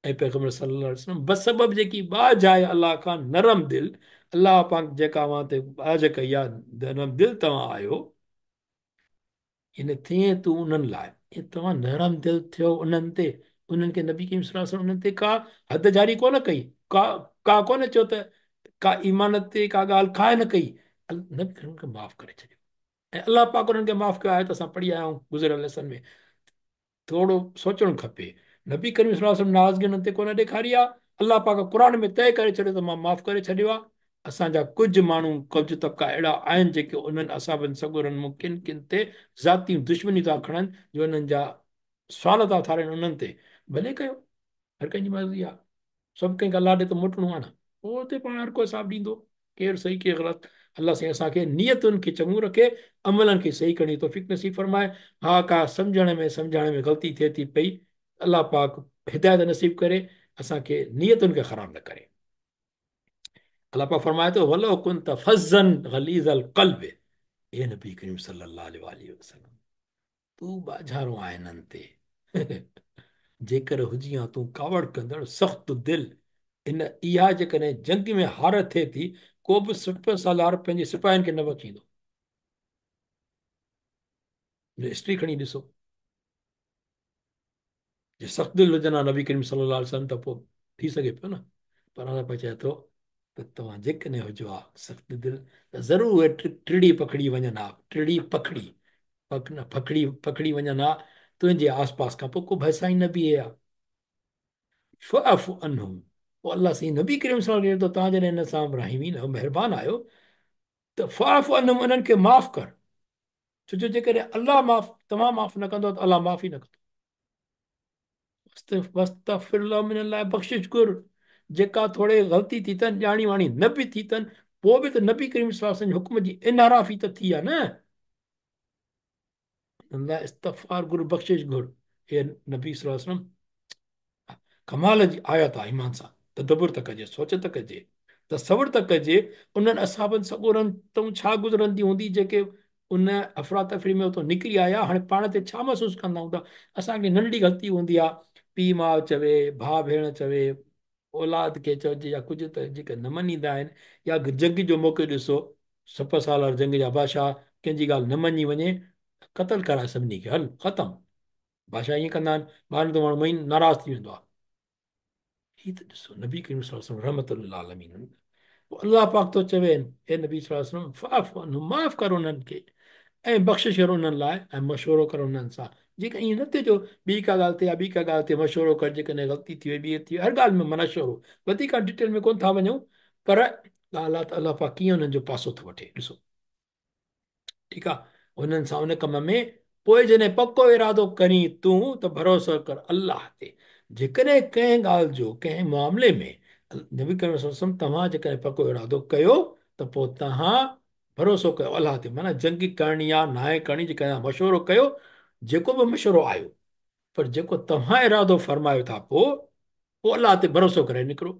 ऐं पैगम्बर सल्लल्लाहु अलैहि वसल्लम बसबब जेकी बाज आहे अलाह खां नरम दिल, अलाह पाक जेका अवां ते बाज कई आहे, नरम दिल तव्हां आहियो, इन तीअं तूं उन्हनि लाइ तव्हां नरम दिल थियो उन्हनि ते। उन्हनि खे नबी करीम सल्लल्लाहु अलैहि वसल्लम उन्हनि ते का हद जारी कोन कई, का कोन चयो त का ईमान ते का ॻाल्हि का न कई। नबी करीम खे माफ़ु करे छॾियो ऐं अलाह पाक उन्हनि खे माफ़ु कयो आहे त असां पढ़ी आया आहियूं गुज़िरियल लेसन में। थोरो सोचणु खपे। नबी करीम सल्लल्लाहु अलैहि वसल्लम नाज़गी उन्हनि ते कोन ॾेखारी आहे, अलाह पाक क़ुर में तय करे छॾियो त मां माफ़ु करे छॾियो आहे। असांजा कुझु माण्हू कुझु तबिका अहिड़ा आहिनि जेके उन्हनि असाबनि सगोरनि मूं किन किन ते ज़ाती दुश्मनी था खणनि, जो उन्हनि जा सवाल था ठाराइनि उन्हनि ते। भले कयो, हर कंहिंजी मर्ज़ी आहे, सभु कंहिंखे अलाह ॾे त मोटणो आहे न, पोइ हुते पाण हर को हिसाबु ॾींदो, केरु सही केरु ग़लति। अलाह साईं असांखे नियतुनि खे चङो रखे, अमलनि खे सही करणी तौफ़ीक़ नसीब फरमाए। हा, का सम्झण में ग़लती थिए थी पई, अलाह पाक हिदायत नसीब करे। असांखे नियतुनि खे ख़राबु न करे। अलाह पाक फरमाए थो वलो कुंत फज़्ज़न गलीज़ल क़ल्ब, ए नबी करीम सल्लल्लाहु अलैहि वसल्लम, तूं बाझारो आहे हिननि ते। जेकर हुजी हा तूं कावड़ कंदड़ सख़्तु दिलि, इन इहा जेकॾहिं जंग में हार थिए थी, को बि सिपह सालार पंहिंजे सिपाहियुनि खे न बचींदो। हिस्ट्री खणी ॾिसो, जे सख़्तु दिलि हुजनि हा नबी करीम सल्लल्लाहु अलैहि वसल्लम त पोइ थी सघे पियो न। पर अलाह पाक चए थो त तव्हां जेकॾहिं हुजो हा सख़्तु दिलि त ज़रूरु उहे टिड़ी पकड़ी वञनि हा, टिड़ी पकड़ी न पकड़ी पकड़ी वञनि हा तुंहिंजे आसपास खां, पोइ को भैसाई न बीहे हा। फ़अफ़ु अनहुम, पोइ अलाह साईं नबी करीम सल्लल्लाहु अलैहि वसल्लम, तव्हां जॾहिं हिन सां रहीमीन आहियो, महिरबान आहियो, त फ़अफ़ु अनहुम, उन्हनि खे माफ़ कर। छो जो जेकॾहिं अलाह तव्हां माफ़ न कंदो त अलाह माफ़ ई न कंदो। वस्तग़फिर लहुम मिन लाइ, बख़्शिश घुर। जेका थोरे ग़लती थी अथनि, ॼाणी वाणी न बि थी अथनि, पोइ बि त नबी करीम सल्लल्लाहु अलैहि वसल्लम जे हुक्म जी इनहराफ़ी त थी आहे न। अल्लाह इस्तग़फ़ार घुर, बख़्शिश घुर। हे नबी सल्लल्लाहु अलैहि वसल्लम, कमाल जी आयत आहे। ईमान सां तदबुर त कजे, सोच त कजे, तसवुर त कजे। उन्हनि असहाबनि सॻोरनि तऊं छा गुज़रंदी हूंदी, जेके उन अफ़रा तफ़री में उतां निकिरी आया, हाणे पाण ते छा महसूसु कंदा हूंदा। असांखे नंढड़ी ग़लती हूंदी आहे, पीउ माउ चवे, भाउ भेण चवे, औलाद खे चइजे, या कुझु त जेके न मञींदा आहिनि, या जंग जो मौक़ो ॾिसो, 7 साल जंग जा बादशाह, कंहिंजी ॻाल्हि न मञी वञे, क़तल कराए सभिनी खे, हल ख़तमु। बादशाह ईअं कंदा आहिनि, ॿारनि त माण्हू महीन नाराज़ थी वेंदो आहे। हीअ त ॾिसो नबी करीम सल्लल्लाहु अलैहि वसल्लम रहमतुल लिल आलमीन। पोइ अलाह पाक थो चवे, हे नबी सल्लल्लाहु अलैहि वसल्लम, फ़अफ़ु अनहुम, माफ़ कर उन्हनि खे, ऐं बख़्शिश कर उन्हनि लाइ, ऐं मशवरो कर उन्हनि सां। जेका ईअं न थिए जो ॿी का ॻाल्हि ते, या ॿी का ॻाल्हि ते मशवरो कर, जेकॾहिं ग़लती थी वई, ॿी थी वई, हर ॻाल्हि में मशवरो, वधीक डिटेल में कोन था वञूं, पर ॻाल्हि आहे त अलाह पाक कीअं हुननि जो पासो थो वठे, ॾिसो। ठीकु आहे, हुननि सां उन कम में, पोइ जॾहिं पको इरादो करी तूं, त भरोसो कर अलाह ते। जेकॾहिं कंहिं ॻाल्हि जो, कंहिं मामले में नबी करीम सल्लल्लाहु अलैहि वसल्लम, तव्हां जेकॾहिं पको इरादो कयो, त पोइ तव्हां भरोसो कयो अलाह ते। माना जंग करणी आहे, नाहे करणी, जेकॾहिं मशवरो कयो, जेको बि मशवरो आयो, पर जेको तव्हां इरादो फरमायो था, पोइ अलाह ते भरोसो करे निकिरो।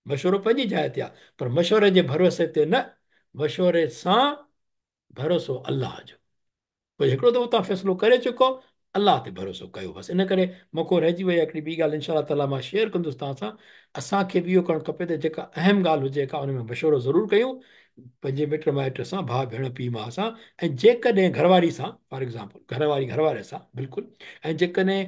मशवरो पंहिंजी जाइ ते आहे, पर मशवरे जे भरोसे ते न, मशवरे सां भरोसो अलाह जो। पोइ हिकिड़ो दफ़ो तव्हां फ़ैसिलो करे चुको, अलाह ते भरोसो कयो बसि। इन करे मूंखे रहिजी वई हिकिड़ी ॿी ॻाल्हि, इनशा ताला मां शेयर कंदुसि तव्हां सां। असांखे बि इहो करणु खपे त जेका अहम ॻाल्हि हुजे का, उन में मशवरो ज़रूरु कयूं, पंहिंजे मिट माइट सां, भाउ भेण पीउ माउ सां, ऐं जेकॾहिं घरवारी सां, फॉर एग्ज़ाम्पल घरवारी घरवारे सां, बिल्कुलु। ऐं जेकॾहिं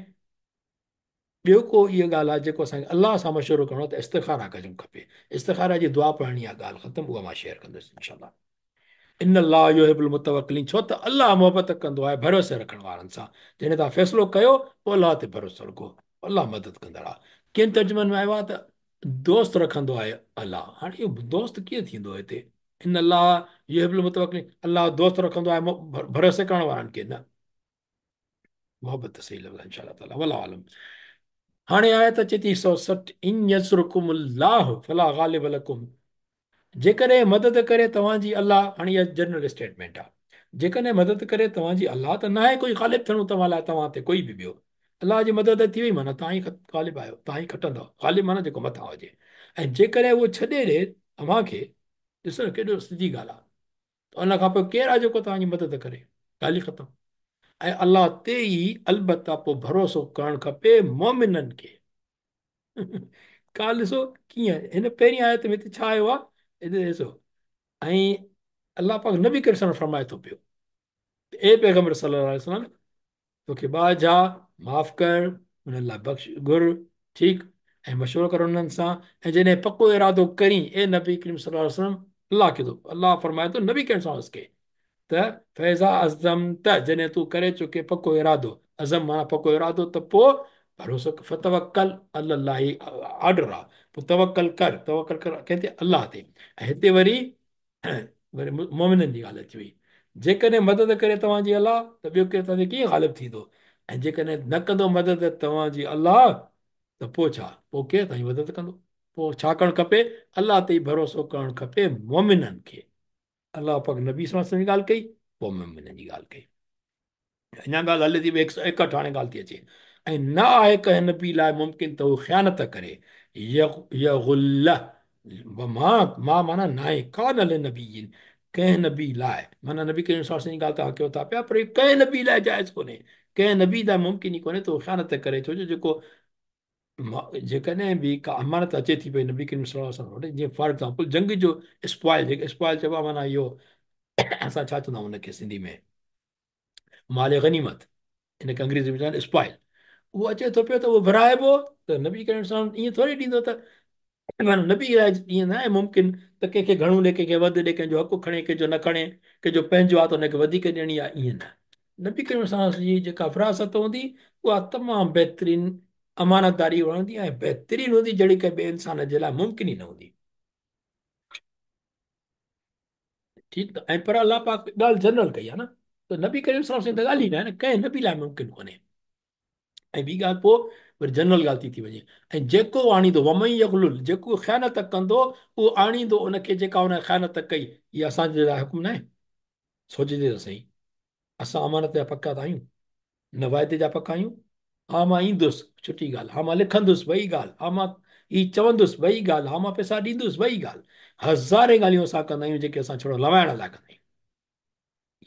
ॿियो को इहा ॻाल्हि आहे जेको असांखे अलाह सां मशवरो करिणो आहे, त इस्तिखारा करणु खपे। इस्तिखारा जी दुआ पढ़णी आहे, ॻाल्हि ख़तमु, उहा मां शेयर कंदुसि इनशा। इन अलाह युहिब्बुल मुतवक्किलीन, छो त अलाह मोहबत कंदो आहे भरोसे रखण वारनि सां। जॾहिं तव्हां फ़ैसिलो कयो, पोइ अलाह ते भरोसो रखो, अलाह मदद कंदड़ आहे। किन तर्जुमनि में आयो आहे त दोस्त रखंदो आहे अलाह। हाणे इहो दोस्त कीअं थींदो हिते? इन अलाह युहिब्बुल मुतवक्किलीन, अलाह दोस्त रखंदो आहे भरोसे करण वारनि खे, न मोहबत सही लफ़्ज़ आहे, इंशा ताला वल्लाहु आलम। हाणे आयत अचे थी 160, इन यंसुरकुमुल्लाह फला गालिब लकुम, जेकॾहिं मदद करे तव्हांजी अलाह, हाणे इहा जनरल स्टेटमेंट आहे, जेकॾहिं मदद करे तव्हांजी अलाह, त न आहे कोई ग़ालिब थियणो तव्हां लाइ, तव्हां ते कोई बि ॿियो। अलाह जी मदद थी वई, माना तव्हां ई ग़ालिब आहियो, तव्हां ई खटंदव। ग़ालिब माना जेको मथां हुजे। ऐं जेकॾहिं उहो छॾे ॾे तव्हांखे, ॾिसो न केॾो सिधी ॻाल्हि आहे, त उन खां पोइ केरु आहे जेको तव्हांजी मदद करे? ॻाल्हि ई ख़तमु। ऐं अलाह ते ई अलबत्ता पोइ भरोसो करणु खपे मोमिननि खे। ॻाल्हि ॾिसो कीअं, हिन पहिरीं आयत में हिते छा आयो आहे, हिते ॾिसो। ऐं अलाह पाक नबी करीम फरमाए थो पियो, ए पैगम्बर सल्लल्लाहु अलैहि वसल्लम, तोखे बाजा माफ़ कर, हुन लाइ बख़्श घुर, ठीकु, ऐं मशवरो कर उन्हनि सां। ऐं जॾहिं पको इरादो करी, ए नबी करीम सल्लल्लाहु अलैहि वसल्लम, अलाह खे थो, अलाह फरमाए थो नबी करीम सल्लल्लाहु अलैहि वसल्लम खे, त फैज़ा अज़म, त जॾहिं तूं करे चुके पको इरादो, अज़म माना पको इरादो, त पोइ भरोसो फतवकल अलाही, ऑर्डर आहे, पोइ तवकल कर, तवकल कर कंहिं ते? अलाह ते। ऐं हिते वरी वरी मोमिननि जी ॻाल्हि अची वई, जेकॾहिं मदद करे तव्हांजी अलाह, त ॿियो केरु तव्हांजे कीअं ग़ालिब थींदो? ऐं जेकॾहिं न कंदो मदद तव्हांजी अलाह, त पोइ छा? पोइ केरु तव्हांजी मदद कंदो? पोइ छा करणु खपे? अलाह ते ई भरोसो करणु खपे मोमिननि खे। अलाह पाक नबी सल्लल्लाहु अलैहि वसल्लम जी ॻाल्हि कई, पोइ मोमिननि जी ॻाल्हि कई। अञा ॻाल्हि हले थी, 161 हाणे ॻाल्हि थी अचे। ऐं न आहे कंहिं नबी लाइ मुमकिन त हू ख़यानत करे, यगुल्ल मां माना नाहे कान अल नबीन कंहिं नबी लाइ माना नबी करीम सल्लल्लाहु अलैहि वसल्लम जी ॻाल्हि तव्हां कयो था पिया पर कंहिं नबी लाइ जाइज़ कोन्हे कंहिं नबी लाइ मुमकिन ई कोन्हे त उहो ख़यानत करे छो जो जेको जेकॾहिं बि का अमानत अचे थी पई नबी करीम सल्लल्लाहु अलैहि वसल्लम वटि जीअं फॉर एग्ज़ाम्पल जंग जो स्पॉइल जेके स्पॉइल चइबो आहे माना इहो असां छा चवंदा आहियूं हुनखे सिंधी में माल गनीमत हिनखे अंग्रेज़ी में चवंदा स्पॉइल उहो अचे थो पियो त उहो विराइबो त नबी करीम सल्लल्लाहु अलैहि वसल्लम ईअं थोरी ॾींदो त माना नबी लाइ ईअं न आहे मुमकिन त कंहिंखे घणो ॾे कंहिंखे वधि ॾे कंहिंजो हक़ु खणे कंहिंजो न खणे कंहिंजो पंहिंजो आहे त हुनखे वधीक ॾियणी आहे ईअं न नबी करीम सल्लल्लाहु अलैहि वसल्लम जी जेका विरासत हूंदी उहा तमामु बहितरीन अमानतदारी वणंदी ऐं बहितरीन हूंदी जहिड़ी कंहिं ॿिए इंसान जे लाइ मुमकिन ई न हूंदी ठीकु ऐं पर अलाह पाक ॻाल्हि जनरल कई आहे न त नबी करीम सल्लल्लाहु अलैहि वसल्लम त ॻाल्हि ई न आहे न कंहिं नबी लाइ मुमकिन कोन्हे ऐं ॿी ॻाल्हि पोइ वरी जनरल ॻाल्हि थी वञे ऐं जेको आणींदो वमई यगलुल जेको ख़यानत कंदो उहो आणींदो उनखे जेका हुन ख़यानत कई इहा असांजे लाइ हुकुम न आहे सोचजे त सही असां अमानत जा पका त आहियूं न वाइदे जा पका आहियूं हा मां ईंदुसि सुठी ॻाल्हि हा मां लिखंदुसि वई ॻाल्हि हा मां हीअ चवंदुसि वई ॻाल्हि हा मां पैसा ॾींदुसि वई ॻाल्हि हज़ारे ॻाल्हियूं असां कंदा आहियूं जेके असां छड़ो लवाइण लाइ कंदा आहियूं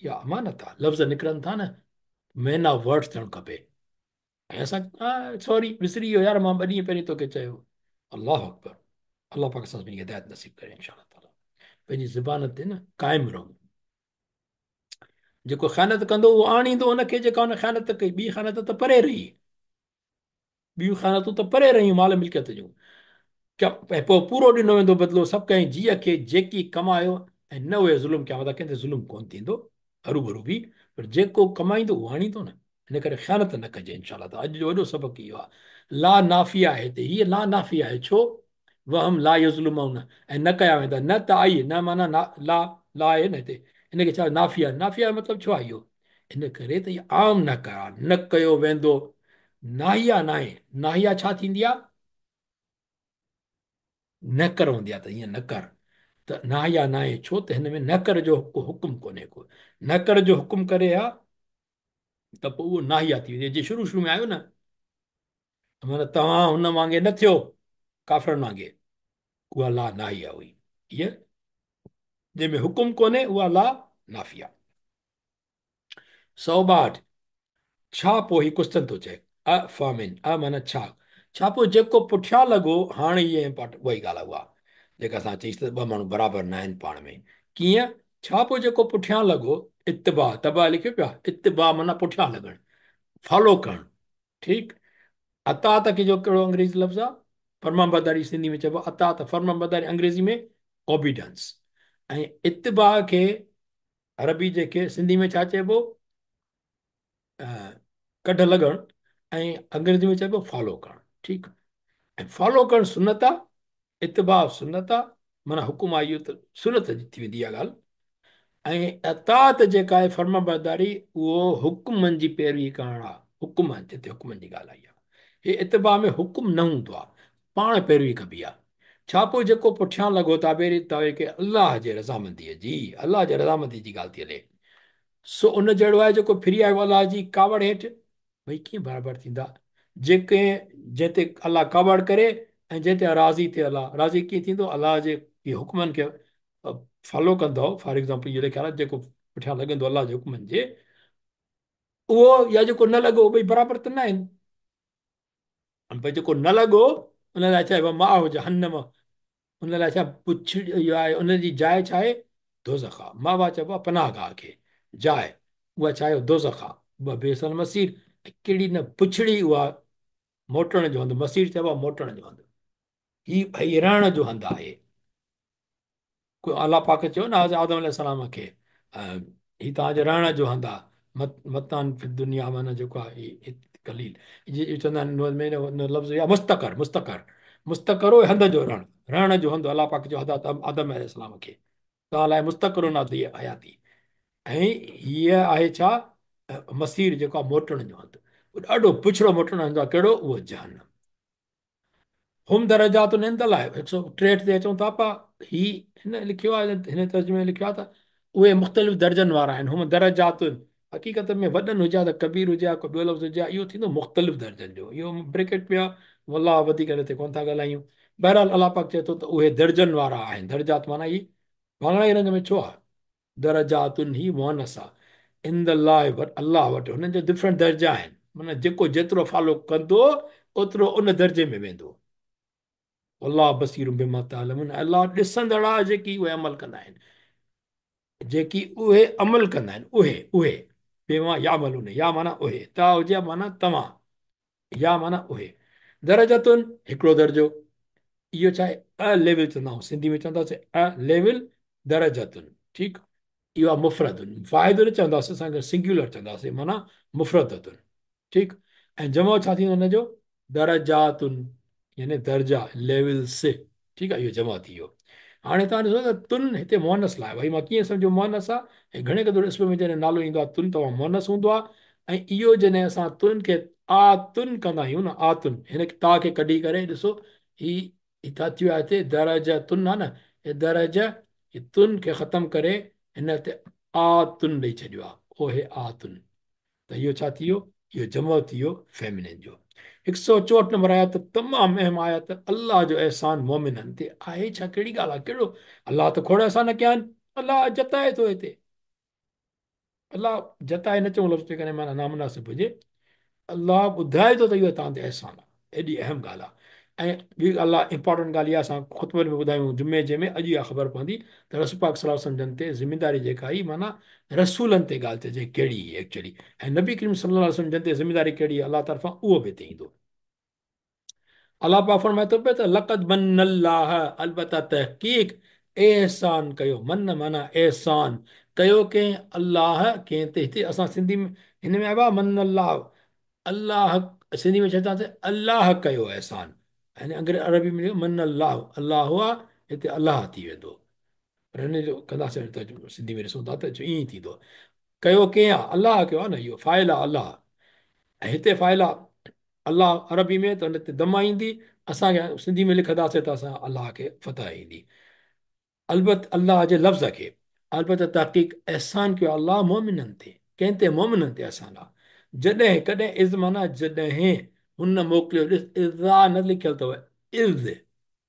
इहा अमानत आहे लफ़्ज़ निकिरनि था न मैन ऑफ वर्ड्स थियणु खपे ऐं असां हा सॉरी विसरी वियो यार मां 2 ॾींहं पहिरीं तोखे चयो अलाह अकबर अलाह पाक असां सभिनी खे हिदायत नसीब करे इनशा ताला पंहिंजी ज़ुबान ते न क़ाइमु रहूं जेको ख़यानत कंदो उहो आणींदो उनखे जेका हुन ख़यानत कई ॿी ख़यानत त परे रही ॿियूं ख़यानतूं त परे रहियूं माल मिल्कियत जूं ऐं पोइ पूरो ॾिनो वेंदो बदिलो सभु कंहिं जीअ खे जेकी कमायो ऐं न उहे ज़ुल्म कया मतिलबु कंहिंते ज़ुल्म कोन थींदो हरू बि पर जेको कमाईंदो उहो आणींदो न हिन करे ख़यानत न कजे इनशा त अॼु जो वॾो सबक़ु इहो आहे ला नाफ़ी आहे हिते हीअ ला नाफ़ी आहे छो वहम ला यज़ुल्म न ऐं न कया वेंदा न त आई न माना ला ला आहे न हिते हिनखे छा नाफ़ी आहे नाफ़ी आहे मतिलबु छो आहे इहो इन करे त इहा आम न कया न कयो वेंदो नाहिया न आहे नाहिया छा थींदी आहे न कर हूंदी आहे त ईअं न कर त नाहिया न आहे छो त हिन में न कर जो हुकुम कोन्हे को न कर जो हुकुम करे हा त पोइ उहो नाहिया थी वेंदी जीअं शुरू शुरू में आयो न माना तव्हां हुन वांगुरु न थियो काफ़िरनि वांगुरु उहा ला नाहिया हुई हीअ जंहिंमें हुकुम कोन्हे उहा ला नाफ़ी आहे 162 छा पोइ ही क्वेश्चन थो चए फामिन माना छा पोइ जेको पुठियां लॻो हाणे इहे इंपॉर्टेंट उहा ई ॻाल्हि आहे उहा जेका असां चईसि त ॿ माण्हू बराबरि न आहिनि पाण में कीअं छा पोइ जेको पुठियां लॻो इतबा तबा लिखियो पिया इतबा माना पुठियां लॻणु फॉलो करणु ठीकु अतात खे जो कहिड़ो अंग्रेज़ी लफ़्ज़ आहे फर्माबरदारी सिंधी में चइबो आहे अतात फर्माबरदारी अंग्रेज़ी में ओबीडेंस ऐं इतबा खे अरबी जेके सिंधी में छा चइबो अ, कढ लॻणु ऐं अंग्रेज़ी में चइबो फॉलो करणु ठीकु ऐं फॉलो करणु सुनत आहे इतबा सुनत आहे माना हुकुम आहे इहो त सुनत जी थी वेंदी आहे ॻाल्हि ऐं अतात जेका आहे फर्माबरदारी उहो हुकुमनि जी पैरवी करणु आहे हुकुम जिते हुकुमनि जी ॻाल्हि आई आहे हे इतबा में हुकुम न हूंदो आहे पाण पैरवी कबी आहे छा पोइ जेको पुठियां लॻो ताबेरी तवे खे अलाह जे रज़ामंदीअ जी अलाह जे रज़ामंदी जी ॻाल्हि थी हले सो उन जहिड़ो आहे जेको फिरी आयो अलाह जी कावड़ हेठि भई कीअं बराबरि थींदा जेके जंहिं ते अलाह कावड़ करे ऐं जंहिं ते राज़ी थिए अलाह राज़ी कीअं थींदो अलाह जे इहे हुकमनि खे फॉलो कंदो फॉर एग्ज़ाम्पल इहो लिखियलु आहे जेको पुठियां लॻंदो अलाह जे हुकमनि जे उहो या जेको न लॻो भई बराबरि त न आहिनि भई जेको न लॻो उन लाइ चइबो मां हुजे जहन्नम उन लाइ छा पुछड़ी इहो आहे उनजी जाइ छा आहे दोज़ख आहे मावा चइबो आहे पनाहगाह खे जाइ उहा छा आहे दोज़ख आहे उहा बेसल मसीर कहिड़ी न पुछड़ी उहा मोटण जो हंधु मसीर चइबो आहे मोटण जो हंधु हीउ भई रहण जो हंधु आहे अलाह पाक चयो न आदम सलाम खे हीउ तव्हांजे रहण जो हंधु आहे मतान दुनिया माना जेको आहे कलील चवंदा आहिनि लफ़्ज़ मुस्तकर मुस्तकर मुस्तकर हंध जो रहण जो हंधु अलाह पाक जो आदम सलाम खे तव्हां लाइ मुस्तकर नाथी हयाती ऐं हीअ आहे छा मसीर जेको आहे मोटण जो हंधु ॾाढो पुछड़ो मोटण हंधु आहे कहिड़ो उहो जहन्नम हुम दरजात निंदल आहे 163 ते अचूं था पिया ही हिन लिखियो आहे हिन तर्जुमे में लिखियो आहे त उहे मुख़्तलिफ़ दर्जनि वारा आहिनि हुम दरजात हक़ीक़त में वॾनि हुजे त कबीर हुजे या कोई ॿियो लफ़्ज़ हुजे इहो थींदो मुख़्तलिफ़ दर्जनि जो इहो ब्रेकेट में आहे अलाह वधीक हिन ते कोन था ॻाल्हायूं बहरहाल अलाह पाक चए थो त उहे दर्जनि वारा आहिनि। दर्जात माना ई वाङणाई रंग में छो आहे? दरजातुन ही मुअनस आहे। इन द अलाह वटि हुननि जा डिफरेंट दर्जा आहिनि। माना जेको जेतिरो फॉलो कंदो ओतिरो उन दर्जे में वेंदो। अलाह बसीर बिमा तालमून, अलाह ॾिसंदड़ आहे जेकी उहे अमल कंदा आहिनि। जेकी उहे अमल कंदा आहिनि उहे बेमा या अमलून, या माना उहे, तव्हां हुजे माना तव्हां, या माना उहे। दरजतुन हिकिड़ो दर्जो, इहो छा आहे? अ लेवल चवंदा आहियूं, सिंधी में चवंदासीं अ लेवल दरजतुन। ठीकु, इहो आहे मुफ़रदुन। वाहिद न चवंदासीं, असांखे सिंग्युलर चवंदासीं, माना मुफ़रदतुन। ठीकु, ऐं जमो छा थींदो हुनजो? दरजातुन, यानी दर्जा, लेवल्स। ठीकु आहे, इहो जमा थी वियो। हाणे तव्हां ॾिसो त तुन हिते मोहनस लाइ, भई मां कीअं सम्झो मोहनस आहे? ऐं घणे क़दुरु इसम में जॾहिं नालो ईंदो आहे तुन, तव्हां मोहनस हूंदो आहे। ऐं इहो जॾहिं असां तुन खे आतुन कंदा आहियूं न, आतुन, हिन ता खे कढी करे ॾिसो, ही छा थियो आहे हिते? दरज तुन आहे न, हे दरज, ही तुन खे ख़तमु करे हिन ते आतुन ॾेई छॾियो आहे, ओहे आतुन। त इहो छा थी वियो? इहो जमो थी वियो फेमिनिन जो। 164 नंबर आयत, तमामु अहम आयत, अलाह जो एहसान मोमिननि ते आहे। छा कहिड़ी ॻाल्हि आहे? कहिड़ो? अलाह त खोड़ एहसान कया आहिनि। अलाह जताए थो हिते। अलाह जताए न चऊं लफ़्ज़ करे माना नामुनासिब हुजे। अलाह ॿुधाए थो त इहो तव्हां ते अहसान आहे। एॾी अहम ॻाल्हि आहे। ऐं ॿी अलाह इंपॉर्टेंट ॻाल्हि इहा, असां ख़ुतबे में ॿुधायूं जुमे जे में, अॼु इहा ख़बर पवंदी त रसूल पाक सल्लल्लाहु अलैहि वसल्लम जन ते ज़िमेदारी जेका आई, माना रसूलनि ते ॻाल्हि चइजे कहिड़ी एक्चुअली, ऐं नबी करीम सल्लल्लाहु अलैहि वसल्लम जन ते ज़िमेदारी कहिड़ी आहे अलाह तरफ़ां, उहो बि हिते ईंदो। अलाह पाक फरमाए थो पियो त लक़द मन्नल्लाह, अलबत्ता तहक़ीक़ एहसान कयो। मन माना एहसान कयो कंहिं? अलाह कंहिं ते। हिते असां सिंधी में हिन में आयो आहे मन अलाह, अलाह, सिंधी में छा चवंदासीं? अलाह कयो एहसान। ऐं अरबी में मन अलाह, अलाह आहे, हिते अलाह थी वेंदो। पर हिन जो कंदासीं त सिंधी में ॾिसूं था त ईअं ई थींदो। कयो कंहिं आहे? अलाह कयो आहे न, इहो फ़ाइल आहे अलाह। ऐं हिते फ़ाइल आहे अलाह अरबी में, त हुन ते दमा ईंदी। असांखे सिंधी में लिखंदासीं त असां अलाह खे फतह ईंदी। अलबत अलाह जे लफ़्ज़ खे, अलबत तहक़ीक़ एहसान कयो अलाह मोमिननि ते। कंहिं ते? मोमिननि ते एहसान आहे। जॾहिं कॾहिं, इज़ माना जॾहिं हुन मोकिलियो। ॾिस, इज़ा न लिखियलु अथव,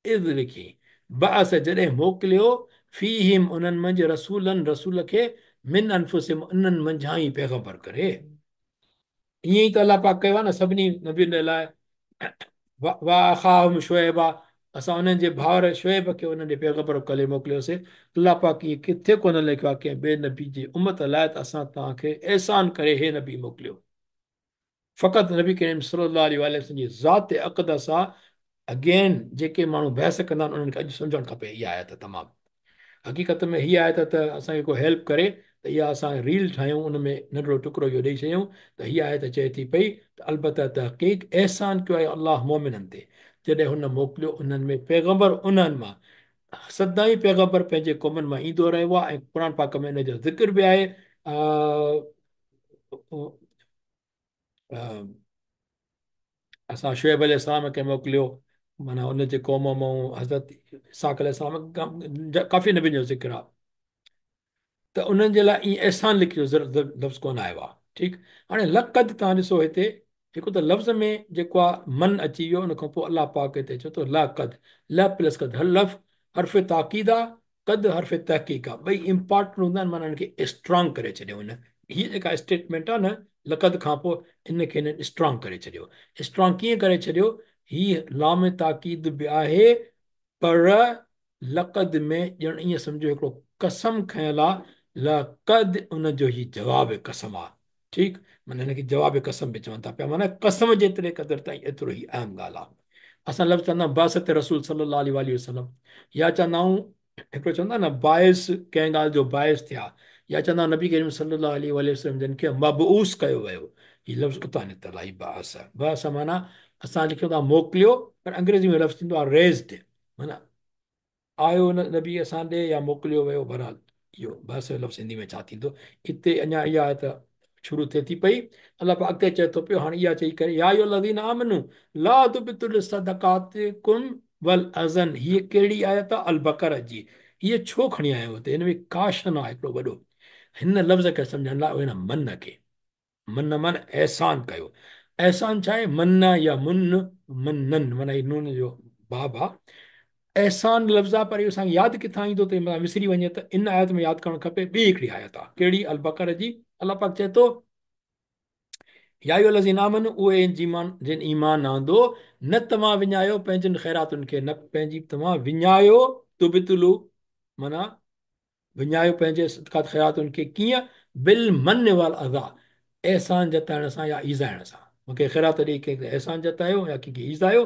इज़ लिखी, बअस जॾहिं मोकिलियो, फ़ीहिम उन्हनि मंझि, रसूलनि रसूल खे, मिन अनफुसिहिम उन्हनि मंझां ई पैगंबर करे। ईअं ई त अलाह पाक कयो आहे न सभिनी नबियुनि लाइ। वाह ख़ाहुम शुएब आहे, असां उन्हनि जे भाउर शुएब खे उन्हनि जे पैगंबर करे मोकिलियोसीं। अलाह पाक इहे किथे कोन लिखियो आहे कंहिं ॿिए नबी जी उमत लाइ त असां तव्हांखे एहसान करे हे नबी मोकिलियो। फ़क़ति नबी करीम सल्लल्लाहु अलैहि वसल्लम जी ज़ात अक़दस आहे। अगेन जेके माण्हू बहस कंदा आहिनि उन्हनि खे अॼु सम्झणु खपे इहा आयत तमामु। हक़ीक़त में हीअ आयत त असांखे को हेल्प करे त इहा असां रील ठाहियूं, उन में नंढिड़ो टुकड़ो इहो ॾेई छॾियूं त हीअ आयत चए थी पई त अलबत्ता तहक़ीक़ एहसान कयो आहे अलाह मोमिननि ते, जॾहिं हुन मोकिलियो उन्हनि में पैगंबर, उन्हनि मां। सदाईं पैगंबर पंहिंजे क़ौमनि मां ईंदो रहियो आहे, ऐं क़ुर पाक में इन जो ज़िक्र बि आहे। असां शुएब अलैहिस्सलाम खे मोकिलियो, माना हुनजे क़ौम मां हज़रत इसाक अलैहिस्सलाम, काफ़ी नबियुनि जो ज़िक्र आहे। त उन्हनि जे लाइ ईअं अहसान लिखियो लफ़्ज़ कोन आयो आहे। ठीकु, हाणे लक़द तव्हां ॾिसो हिते, हिकु त लफ़्ज़ में जेको आहे मन अची वियो, उन खां पोइ अलाह पाक हिते चए थो लक़द, ल प्लस कद, लफ़ हर्फ़ ताक़ीद आहे, कद हर्फ़ तहक़ीक़ आहे। ॿई इम्पॉर्टेंट हूंदा आहिनि, माना हिनखे स्ट्रांग करे छॾियो। हीअ जेका स्टेटमेंट आहे न लक़द खां पोइ, हिनखे हिन स्ट्रांग करे छॾियो। स्ट्रांग कीअं करे छॾियो? हीअ लाम ताक़ीद बि आहे, पर लक़द में ॼण ईअं सम्झो हिकिड़ो कसम खयल आहे। लक़द उनजो ही जवाब कसम आहे। ठीकु, माना हिनखे जवाब कसम बि चवनि था पिया, माना कसम जेतिरे क़दुरु ताईं एतिरो ई अहम ॻाल्हि आहे। असां लफ़्ज़ चवंदा आहियूं बासत रसूल सल्लल्लाहु अलैहि वसल्लम, या चवंदा आहियूं हिकिड़ो चवंदा न बाइस, कंहिं ॻाल्हि जो बाइस थिया, या चवंदा नबी करीम सल्लल्लाहु अलैहि वसल्लम जिन खे मबऊस कयो वियो। हीउ लफ़्ज़ उतां निकितल आहे, बास आहे। बास माना असां लिखियो था मोकिलियो, पर अंग्रेज़ी में लफ़्ज़ थींदो आहे रेज़्ड, माना आयो न नबी असां ॾे, या मोकिलियो वियो। बहरहाल इहो बस लफ़्ज़ सिंधी में छा थींदो? हिते अञा इहा आहे त शुरू थिए थी पई। अलाह पाक अॻिते चए थो पियो, हाणे इहा चई करे, या अय्युहल लज़ीना आमनू ला तुब्तिलू सदक़ातिकुम वल अज़न, हीअ कहिड़ी आयत आहे? अल बक़रा जी। हीअ छो खणी आयो हिते? हिन में काशन आहे हिकिड़ो वॾो। हिन लफ़्ज़ खे सम्झण लाइ हिन मन खे, मन माना एहसान कयो। एहसान छा आहे? मन या मुन, मनन माना नून जो वाह वाह। एहसान लफ़्ज़ आहे, पर इहो असांखे यादि किथां ईंदो त विसरी वञे त इन आयत में यादि करणु खपे। ॿी हिकिड़ी आयत आहे, कहिड़ी? अल बकर जी। अलाह पाक चए थो, या अय्युहल लज़ीना आमनू, उहे जिन ईमान आंदो, न तव्हां विञायो पंहिंजनि ख़ैरातुनि खे, न पंहिंजी तव्हां विञायो, तुबितुलु माना विञायो पंहिंजे सदक़ात ख़ैरातुनि खे। कीअं? बिल मन वाल अदा, एहसान जताइण सां या ईज़ाइण सां। मूंखे ख़ैरात ॾेई कंहिंखे एहसान जतायो या कंहिंखे ईज़ायो,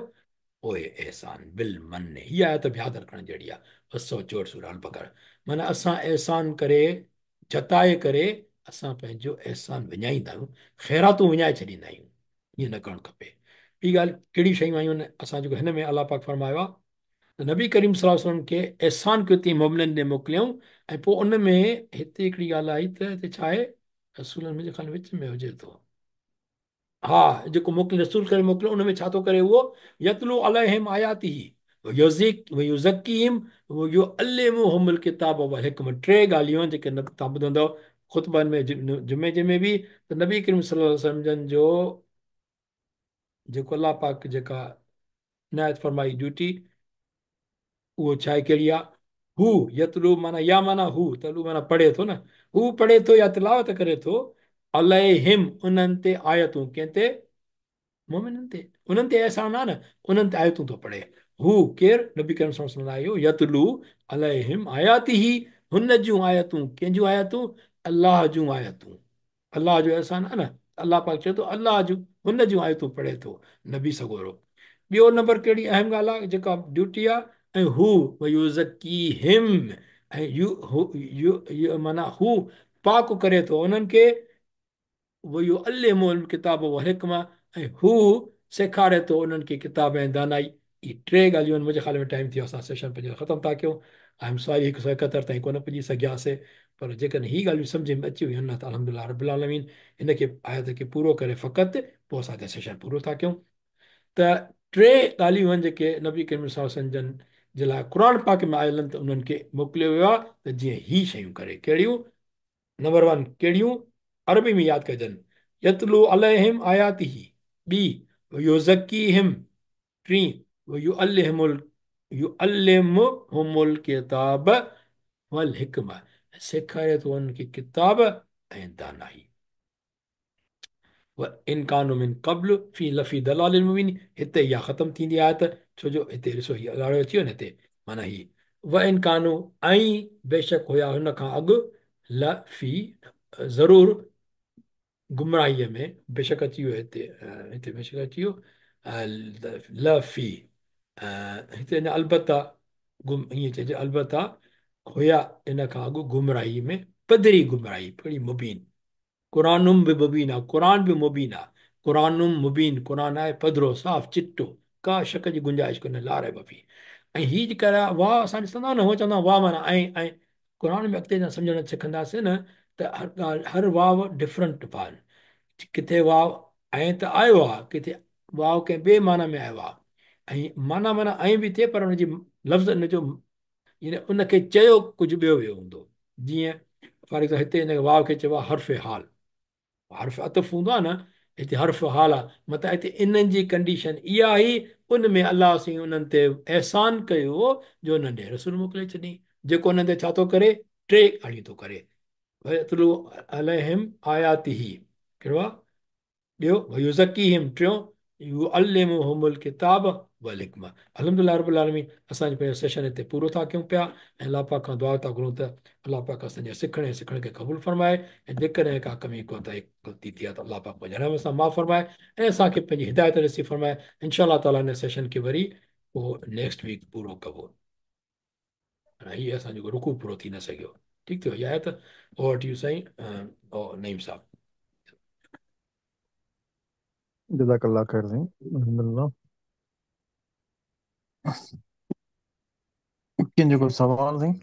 पोइ एहसान बिल मन। हीअ आयत बि यादि रखणु जहिड़ी आहे। 264 सूरह अल बक़रा। माना असां एहसान करे, जताए करे असां पंहिंजो एहसान विञाईंदा आहियूं, ख़ैरातूं विञाए छॾींदा आहियूं। ईअं न करणु खपे। ॿी ॻाल्हि, कहिड़ी शयूं आहियूं आहिनि असां जेको हिन में अलाह पाक फरमायो आहे त नबी करीम सल्लल्लाहु अलैहि वसल्लम खे एहसान कयो अथई मोमिननि ॾे मोकिलियऊं। ऐं पोइ उन में हिते हिकिड़ी ॻाल्हि आई त हिते छा आहे, रसूलनि मुंहिंजे ख़्याल विच में हुजे थो। हा, जेको मोकिलियो रसूल करे मोकिलियो, उन में छा थो करे उहो? यतलू अलैहिम आयातिही व युज़क्कीहिम व युअल्लिमुहुमुल किताब वल हिकम। टे ॻाल्हियूं आहिनि जेके न तव्हां ॿुधंदव ख़ुतबनि में, जुमे जिमे बि, त नबी करीम सल्लल्लाहु अलैहि वसल्लम जन जो जेको अलाह पाक जेका इनायत फरमाई ड्यूटी, उहो छा आहे, कहिड़ी आहे? हू यतलू माना, या माना हू, तलू माना पढ़े थो न, हू पढ़े थो या तिलावत करे थो, अलैहिम उन्हनि ते आयतूं, कंहिं ते? मोमिननि ते। उन्हनि ते एहसान आहे न, उन्हनि ते आयतूं थो पढ़े। हू केरु? नबी करीम सल्लल्लाहु अलैहि वसल्लम आयो यतलू अलैहिम आयातिही, हुन जूं आयतूं। कंहिंजूं आयतूं? अलाह जूं आयतूं। अलाह जो एहसान आहे न, अलाह पाक चए थो अलाह जूं, हुन जूं आयतूं पढ़े थो नबी सगोरो। ॿियो नंबर कहिड़ी अहम ॻाल्हि आहे जेका ड्यूटी आहे? ऐं हू वयुज़क्कीहिम, ऐं माना हू पाक करे थो उन्हनि खे, वयुअल्लिमुहुल किताब वल हिकमा, ऐं हू सेखारे थो उन्हनि खे किताब ऐं दानाई। इहे टे ॻाल्हियूं आहिनि। मुंहिंजे ख़्याल में टाइम थी वियो, असां सेशन पंहिंजो ख़तमु था कयूं। आई एम सॉरी 171 ताईं कोन पुॼी सघियासीं, पर जेकॾहिं हीअ ॻाल्हियूं सम्झ में अची वियूं न त अल्हम्दुलिल्लाह रब्बिल आलमीन, हिनखे आयत खे पूरो करे फ़क़ति पोइ असां सेशन पूरो था कयूं। त टे ॻाल्हियूं आहिनि जेके नबी करीम सल्लल्लाहु अलैहि वसल्लम जन जे लाइ क़ुर पाक में आयल आहिनि, त उन्हनि खे मोकिलियो वियो आहे त जीअं ही शयूं करे। कहिड़ियूं? नंबर 1 कहिड़ियूं? अरबी में यादि कजनि, यतलू अलैहिम आयातिही। ॿी, युज़क्कीहिम। टी, युअल्लिमुहुमुल किताब वल हिकमा, सेखारे थो उन्हनि खे किताब ऐं दानाई। इन कानू मिन क़ब्ल फी लफ़ी दलालिल मुबीन। हिते इहा ख़तमु थींदी आहे त छो जो हिते ॾिसो हीअ ॻाढ़ो अची वियो न हिते, माना ही इन कानू, ऐं बेशक हुया हुन खां अॻु, लफ़ी ज़रूरु गुमराहीअ में, बेशक अची वियो हिते, हिते बेशक अची वियो लफ़ी, हिते अञा अलबत्ता ईअं चइजे अलबत्ता हुया इन खां अॻु गुमराही में, पधरी गुमराही, बड़ी मुबीन। क़ुरानुम बि मुबीन आहे, क़ुरान बि मुबीन आहे। क़ुरानुम मुबीन, क़ुरान आहे पधरो साफ़ चिटो, का शक जी गुंजाइश कोन्हे, लारे बफ़ी। ऐं हीअ जेका वाह असां ॾिसंदा न, उहो चवंदा वाह माना ऐं क़ुरान में अॻिते अञा सम्झणु सिखंदासीं न, त हर ॻाल्हि हर वाव डिफरेंट वाव, किथे वाव ऐं त आयो आहे, किथे वाव कंहिं ॿिए माना में आयो आहे, ऐं माना ऐं बि थिए, पर हुनजी लफ़्ज़ हिनजो यानी उनखे चयो कुझु ॿियो वियो हूंदो। जीअं फॉर एग्ज़ाम्पल हिते हिन वाव खे चइबो आहे हर्फ़ हाल, हर्फ़ अतफ़ हूंदो आहे न, हिते हर्फ़ हाल आहे, मतिलबु हिते इन्हनि जी कंडीशन इहा ई, उन में अलाह साईं उन्हनि ते अहसान कयो जो उन्हनि ॾे रसूल मोकिले छॾी, जेको उन्हनि ते छा थो करे? टे ॻाल्हियूं थो करे। वयतलू अलैहिम आयातिही, कहिड़ो आहे? ॿियो वयुज़क्कीहिम, टियों युअल्लिमुहुमुल किताब वल हिकमा। अल्हम्दुलिल्लाह रब्बिल आलमीन, असांजो पंहिंजो सेशन हिते पूरो था कयूं पिया, ऐं अलाह पाक खां दुआ था घुरूं त अलाह पाक असांजे सिखण खे क़बूल फरमाए, ऐं जेकॾहिं का कमी कोताही ग़लती थी आहे त अलाह पाक पंहिंजे रहम सां माफ़ फरमाए, ऐं असांखे पंहिंजी हिदायत नसीब फरमाए। इंशा ताला हिन सेशन खे वरी पोइ नेक्स्ट वीक पूरो कबो। हीअ असांजो रुकू पूरो थी न सघियो। ठीकु थियो? इहा आहे त ओवर टू यू साईं, नईम साहब। जज़ाकल्ला ख़ैर साईं, अल्हम्दुलिल्लाह। कंहिंजो को सवाल साईं?